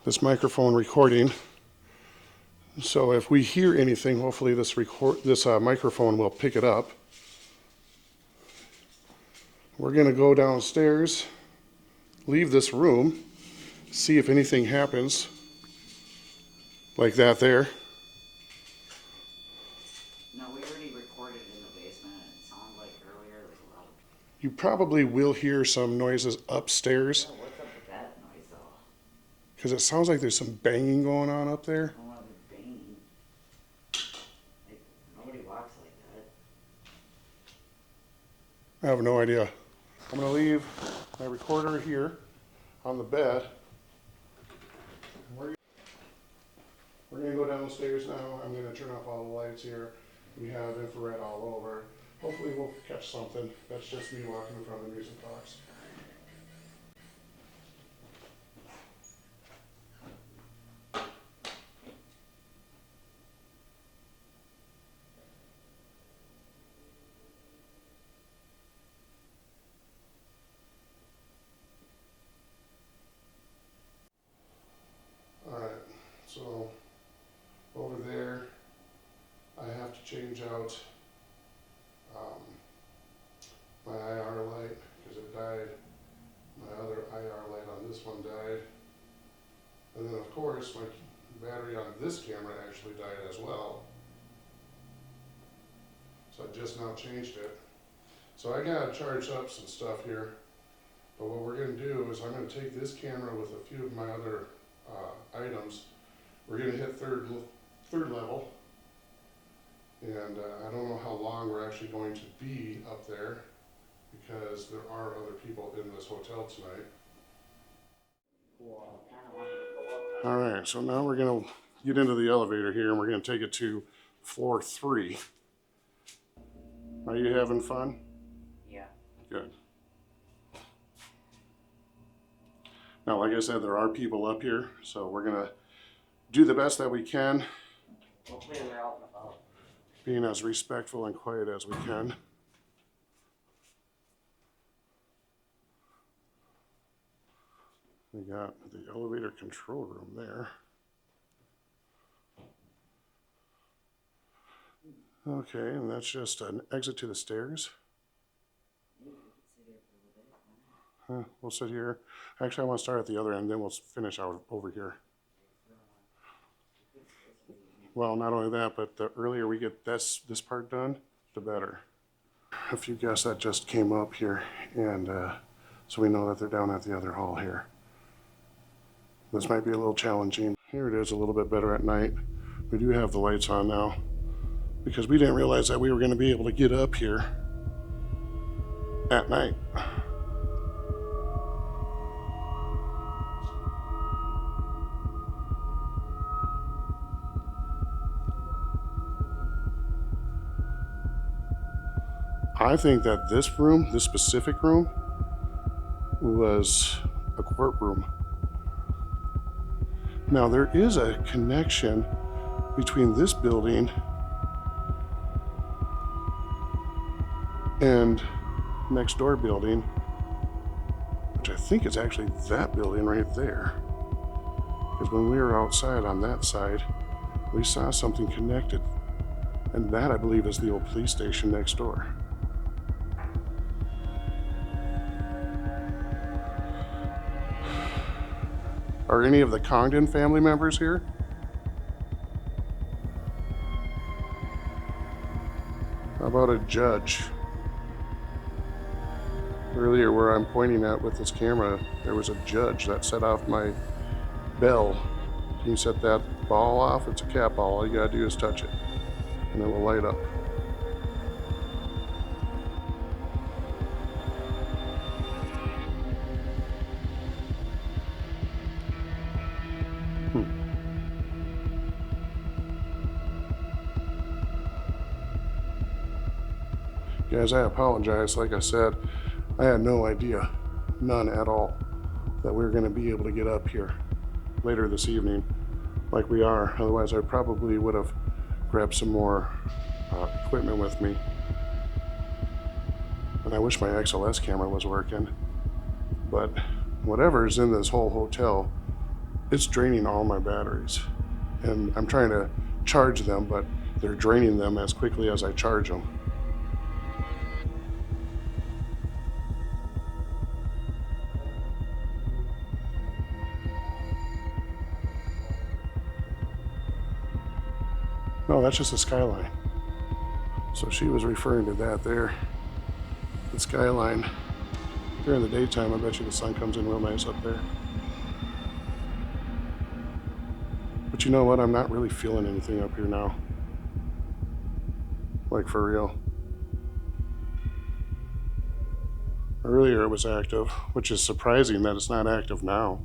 this microphone recording. So if we hear anything, hopefully this microphone will pick it up. We're going to go downstairs, leave this room, see if anything happens like that there. No, we already recorded in the basement. It sounded like earlier there was a lot of. You probably will hear some noises upstairs Oh, what's up with that noise though? because it sounds like there's some banging going on up there. I don't want to be banging. Like, nobody walks like that. I have no idea. I'm going to leave my recorder here on the bed. We're gonna go downstairs now. I'm gonna turn off all the lights here. We have infrared all over. Hopefully we'll catch something. That's just me walking in front of the music box. Alright, so over there, I have to change out my IR light because it died. My other IR light on this one died. And then of course my battery on this camera actually died as well. So I just now changed it. So I gotta charge up some stuff here. But what we're gonna do is I'm gonna take this camera with a few of my other items. We're gonna hit third level. And I don't know how long we're actually going to be up there because there are other people in this hotel tonight. All right, so now we're gonna get into the elevator here and we're gonna take it to floor 3. Are you having fun? Yeah. Good. Now, like I said, there are people up here, so we're gonna do the best that we can, Hopefully we're out and about. being as respectful and quiet as we can. We got the elevator control room there. Okay, and that's just an exit to the stairs. We'll sit here. Actually, I want to start at the other end, then we'll finish out over here. Well, not only that, but the earlier we get this part done, the better. A few guests that just came up here, and so we know that they're down at the other hall here. This might be a little challenging. Here it is a little bit better at night. We do have the lights on now because we didn't realize that we were going to be able to get up here at night. I think that this room, this specific room, was a courtroom. Now there is a connection between this building and next door building, which I think is actually that building right there. Because when we were outside on that side, we saw something connected. And that, I believe, is the old police station next door. Are any of the Congdon family members here? How about a judge? Earlier where I'm pointing at with this camera, there was a judge that set off my bell. Can you set that ball off? It's a cat ball. All you gotta do is touch it and it will light up. Guys, I apologize. Like I said, I had no idea, none at all, that we were going to be able to get up here later this evening like we are. Otherwise, I probably would have grabbed some more equipment with me. And I wish my XLS camera was working. But whatever's in this whole hotel, it's draining all my batteries. And I'm trying to charge them, but they're draining them as quickly as I charge them. No, that's just a skyline. So she was referring to that there. The skyline. During the daytime, I bet you the sun comes in real nice up there. But you know what? I'm not really feeling anything up here now. Like for real. Earlier it was active, which is surprising that it's not active now.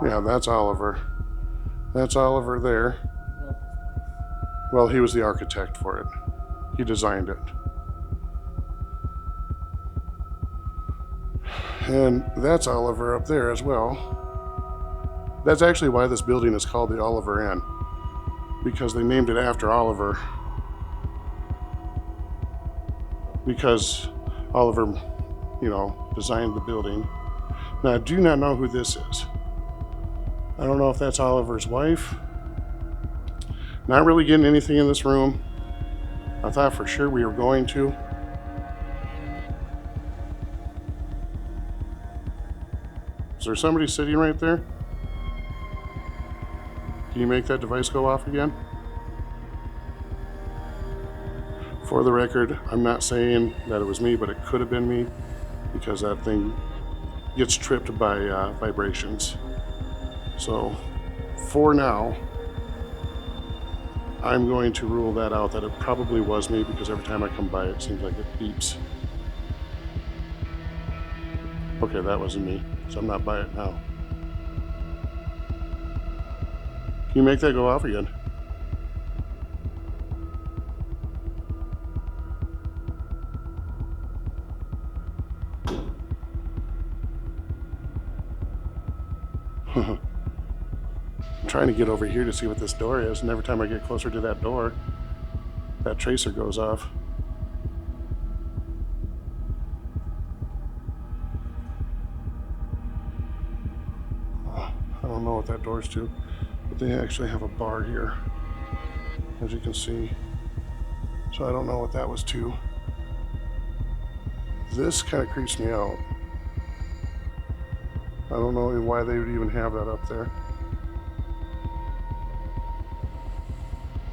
Yeah, that's Oliver. That's Oliver there. Built this place. Well, he was the architect for it. He designed it. And that's Oliver up there as well. That's actually why this building is called the Oliver Inn, because they named it after Oliver. Because Oliver, designed the building. Now, I do not know who this is. I don't know if that's Oliver's wife. Not really getting anything in this room. I thought for sure we were going to. Is there somebody sitting right there? Can you make that device go off again? For the record, I'm not saying that it was me, but it could have been me, because that thing gets tripped by vibrations. So, for now, I'm going to rule that out, that it probably was me, because every time I come by it seems like it beeps. Okay, that wasn't me, so I'm not by it now. Can you make that go off again? I'm trying to get over here to see what this door is, and every time I get closer to that door, that tracer goes off. I don't know what that door's to, but they actually have a bar here, as you can see. So I don't know what that was to. This kind of creeps me out. I don't know why they would even have that up there.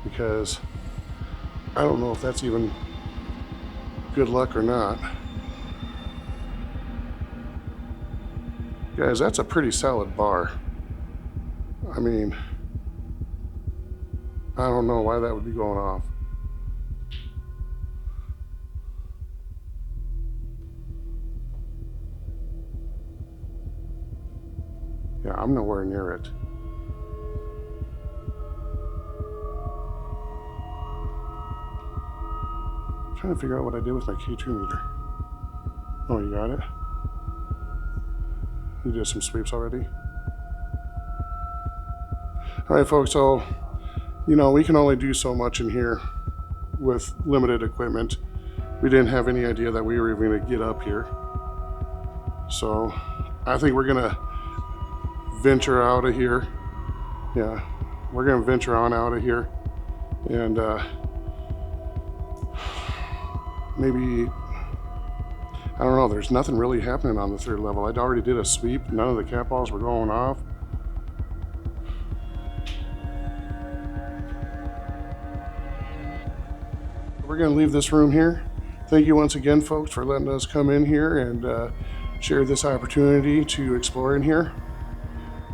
Because I don't know if that's even good luck or not. Guys, that's a pretty solid bar. I mean, I don't know why that would be going off. Yeah, I'm nowhere near it. I'm trying to figure out what I did with my K2 meter. Oh, you got it? You did some sweeps already? All right, folks, so, we can only do so much in here with limited equipment. We didn't have any idea that we were even gonna get up here. So I think we're gonna venture out of here. Yeah, we're gonna venture on out of here. And maybe, I don't know, there's nothing really happening on the third level. I already did a sweep. None of the cat balls were going off. We're going to leave this room here. Thank you once again, folks, for letting us come in here and share this opportunity to explore in here.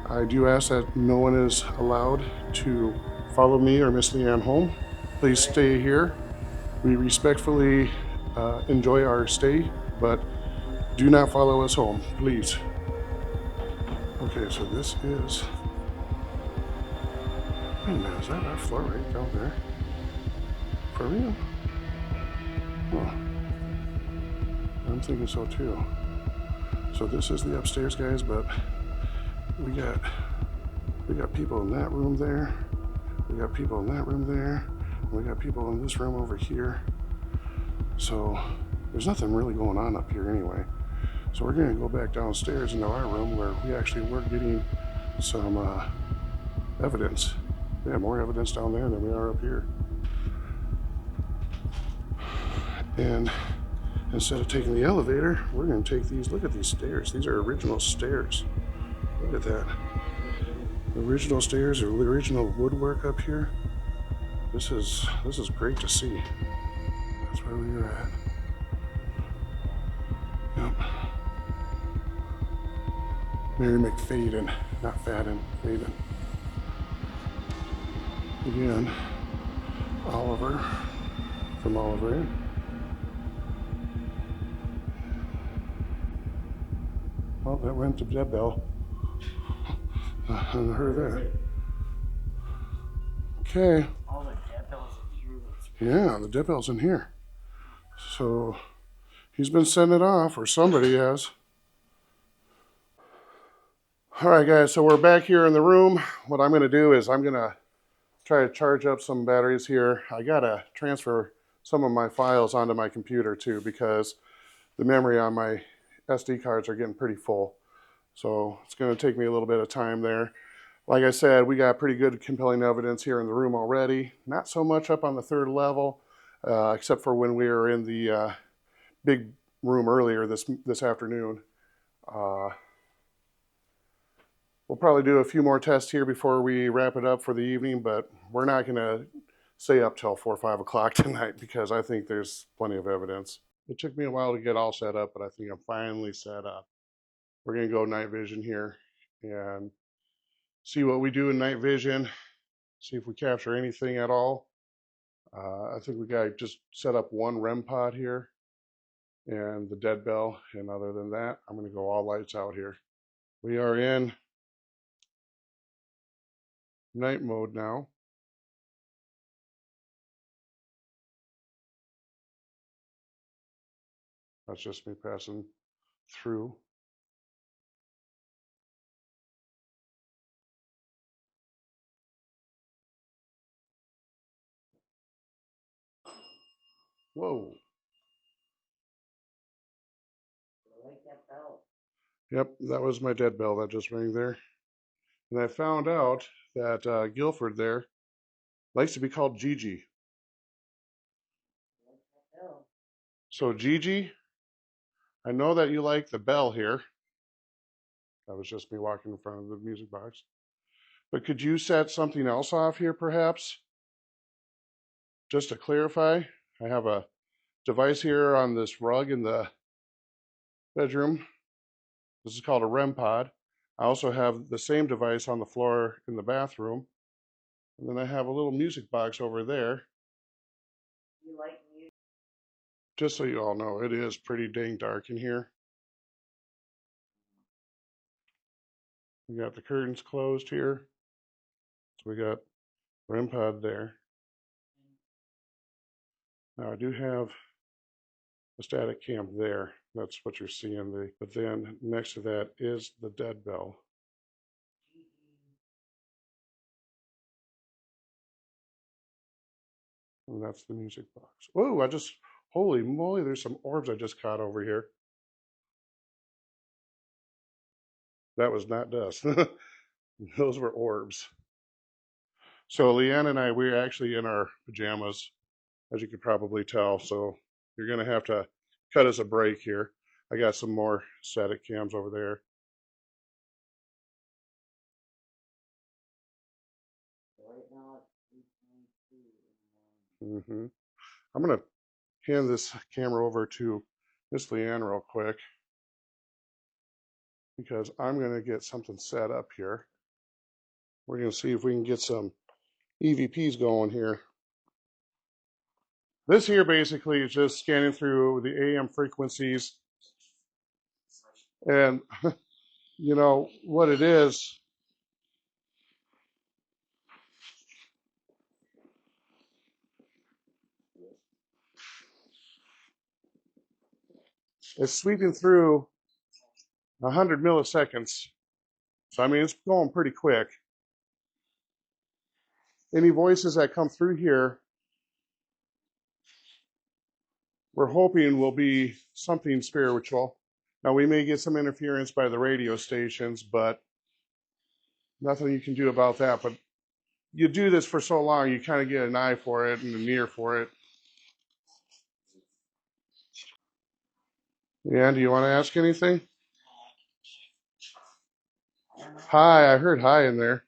I do ask that no one is allowed to follow me or Miss Leanne home. Please stay here. We respectfully enjoy our stay, but do not follow us home, please. Okay, so this is... Wait a minute, is that our floor right down there? For real? Oh, I'm thinking so too. So this is the upstairs, guys, but we got people in that room there. We got people in that room there. And we got people in this room over here. So there's nothing really going on up here anyway. So we're gonna go back downstairs into our room where we actually were getting some evidence. We have more evidence down there than we are up here. And instead of taking the elevator, we're going to take these. Look at these stairs. These are original stairs. Look at that. Original stairs, or original woodwork up here. This is great to see. That's where we were at. Yep. Mary McFadden, not Fadden, Fadden. Again, Oliver from Oliver Inn. Well, that went to that bell. And her there. Okay. All the dead bells in here. Yeah, the dead bell's in here. So he's been sending it off, or somebody has. All right, guys, so we're back here in the room. What I'm going to do is I'm going to try to charge up some batteries here. I got to transfer some of my files onto my computer too, because the memory on my SD cards are getting pretty full. So it's going to take me a little bit of time there. Like I said, we got pretty good compelling evidence here in the room already. Not so much up on the third level, except for when we were in the big room earlier this afternoon. We'll probably do a few more tests here before we wrap it up for the evening, but we're not going to stay up till 4 or 5 o'clock tonight because I think there's plenty of evidence. It took me a while to get all set up, but I think I'm finally set up. We're going to go night vision here and see what we do in night vision, see if we capture anything at all. I think we got to just set up one REM pod here and the dead bell, and other than that, I'm going to go all lights out here. We are in night mode now. That's just me passing through. Whoa. I like that bell. Yep, that was my dead bell that just rang there. And I found out that Guilford there likes to be called Gigi. I like that bell. So Gigi, I know that you like the bell here. That was just me walking in front of the music box. But could you set something else off here perhaps? Just to clarify, I have a device here on this rug in the bedroom. This is called a REM pod. I also have the same device on the floor in the bathroom. And then I have a little music box over there. You like music? Just so you all know, it is pretty dang dark in here. We got the curtains closed here. So we got REM pod there. Now I do have a static cam there. That's what you're seeing. But then next to that is the dead bell. And that's the music box. Whoa, holy moly, there's some orbs I just caught over here. That was not dust. Those were orbs. So Leanne and I, we're actually in our pajamas, as you could probably tell. So you're going to have to cut us a break here. I got some more static cams over there. Right now it's 3:22 in the morning. I'm going to hand this camera over to Miss Leanne real quick because I'm going to get something set up here. We're going to see if we can get some EVPs going here. This here basically is just scanning through the AM frequencies. And you know what it is, it's sweeping through 100 milliseconds. So I mean, it's going pretty quick. Any voices that come through here, we're hoping will be something spiritual. Now we may get some interference by the radio stations, but nothing you can do about that. But you do this for so long, you kind of get an eye for it and an ear for it. Yeah, do you want to ask anything? Hi, I heard hi in there.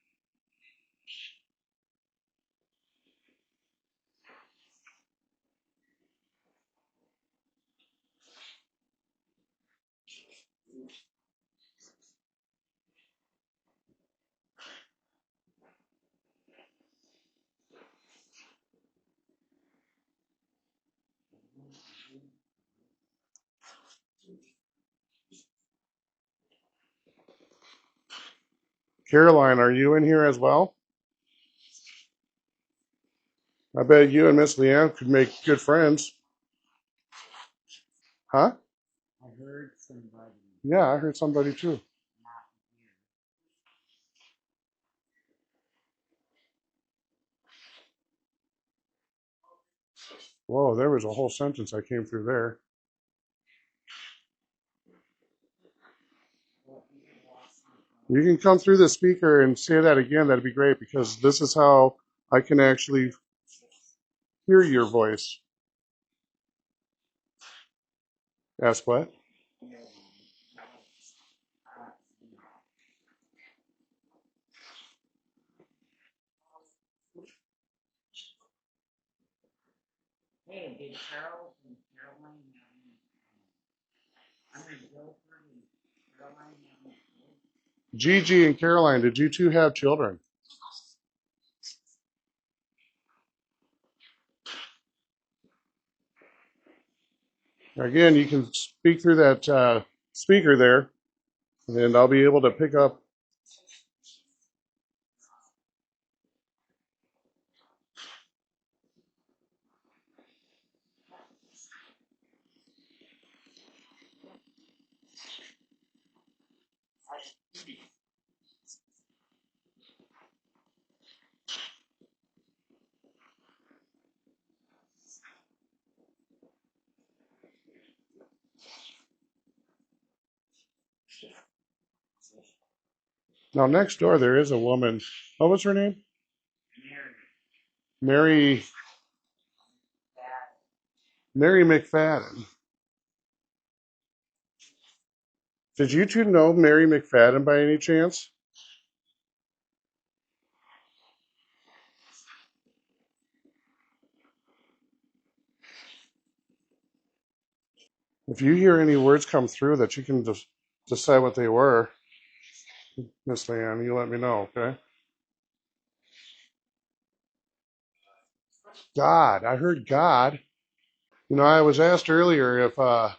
Caroline, are you in here as well? I bet you and Miss Leanne could make good friends. Huh? I heard somebody. Yeah, I heard somebody too. Whoa, there was a whole sentence I came through there. You can come through the speaker and say that again. That'd be great because this is how I can actually hear your voice. Ask what? Hey, did Charles and Caroline Guilford and Caroline have any kids? Gigi and Caroline, did you two have children? Again, you can speak through that speaker there, and I'll be able to pick up. Now, next door, there is a woman. What was her name? Mary. Mary McFadden. Did you two know Mary McFadden by any chance? If you hear any words come through that you can just decide what they were, Miss Leanne, you let me know, okay? God. I heard God. You know, I was asked earlier if I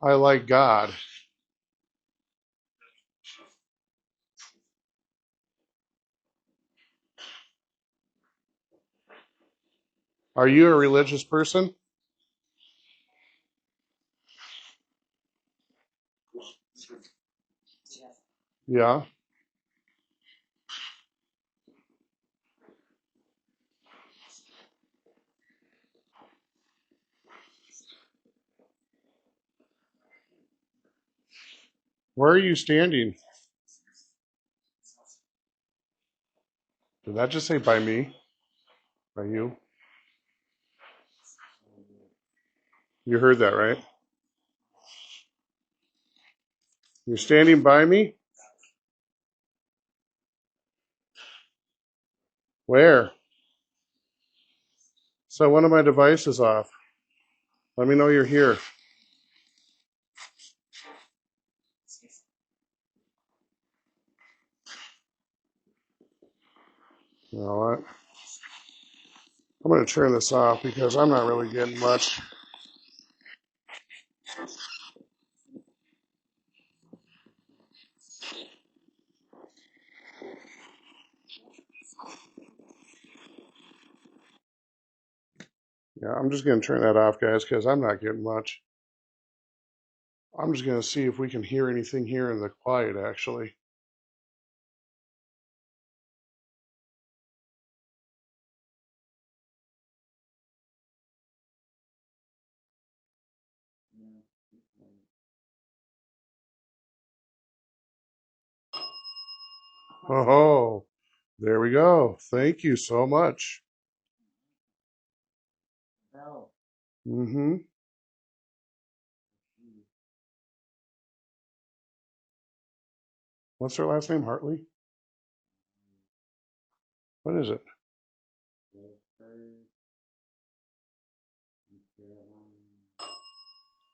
like God. Are you a religious person? Yeah. Where are you standing? Did that just say by me? By you? You heard that, right? You're standing by me? Where? So one of my devices off. Let me know you're here. You know what? I'm going to turn this off because I'm not really getting much. Yeah, I'm just going to turn that off, guys, because I'm not getting much. I'm just going to see if we can hear anything here in the quiet, actually. Oh, there we go. Thank you so much. Bell. Mm-hmm. What's her last name? Hartley? What is it?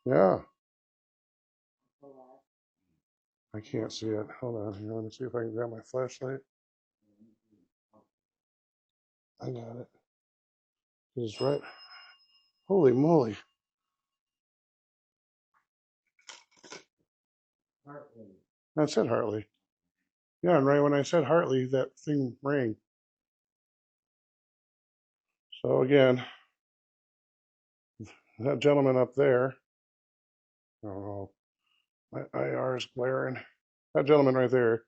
Yeah, I can't see it. Hold on here. Let me see if I can grab my flashlight. I got it. It's right. Holy moly. Hartley. That's it, Hartley. Yeah, and right when I said Hartley, that thing rang. So again, that gentleman up there, I don't know, my IR is glaring. That gentleman right there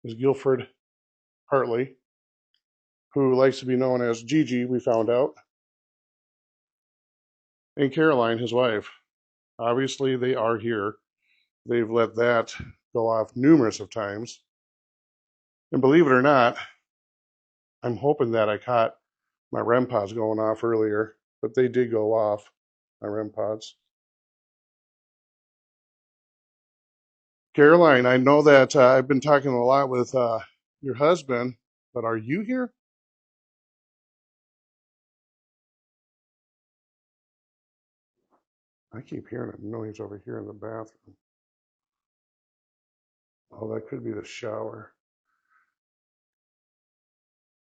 is Guilford Hartley, who likes to be known as Gigi, we found out, and Caroline, his wife. Obviously, they are here. They've let that go off numerous of times. And believe it or not, I'm hoping that I caught my REM pods going off earlier, but they did go off, my REM pods. Caroline, I know that I've been talking a lot with your husband, but are you here? I keep hearing a noise over here in the bathroom. Oh, that could be the shower.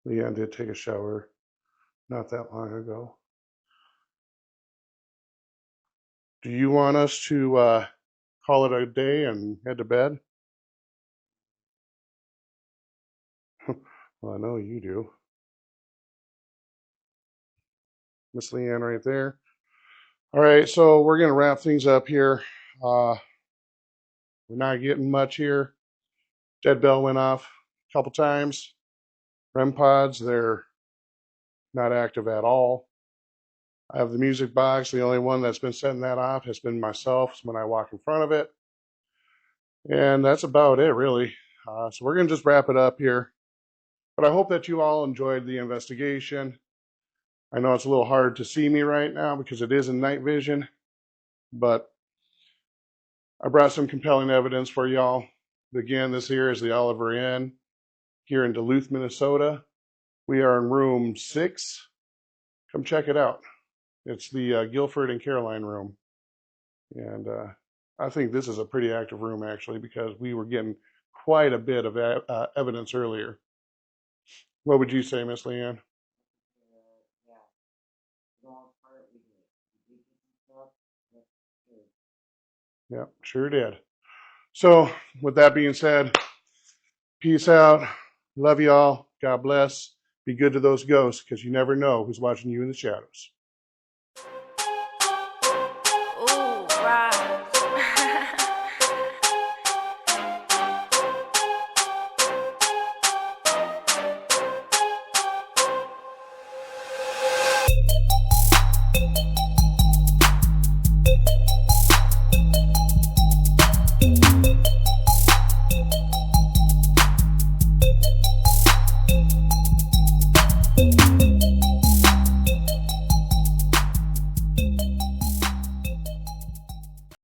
Leanne did take a shower not that long ago. Do you want us to call it a day and head to bed? Well, I know you do. Miss Leanne right there. All right, so we're going to wrap things up here. We're not getting much here. Dead bell went off a couple times. REM pods, they're not active at all. I have the music box. The only one that's been setting that off has been myself when I walk in front of it. And that's about it, really. So we're going to just wrap it up here. But I hope that you all enjoyed the investigation. I know it's a little hard to see me right now because it is in night vision, but I brought some compelling evidence for y'all. Again, this here is the Oliver Inn here in Duluth, Minnesota. We are in room 6. Come check it out. It's the Guilford and Caroline room. And I think this is a pretty active room, actually, because we were getting quite a bit of evidence earlier. What would you say, Miss Leanne? Yeah, sure did. So, with that being said, peace out. Love y'all. God bless. Be good to those ghosts because you never know who's watching you in the shadows.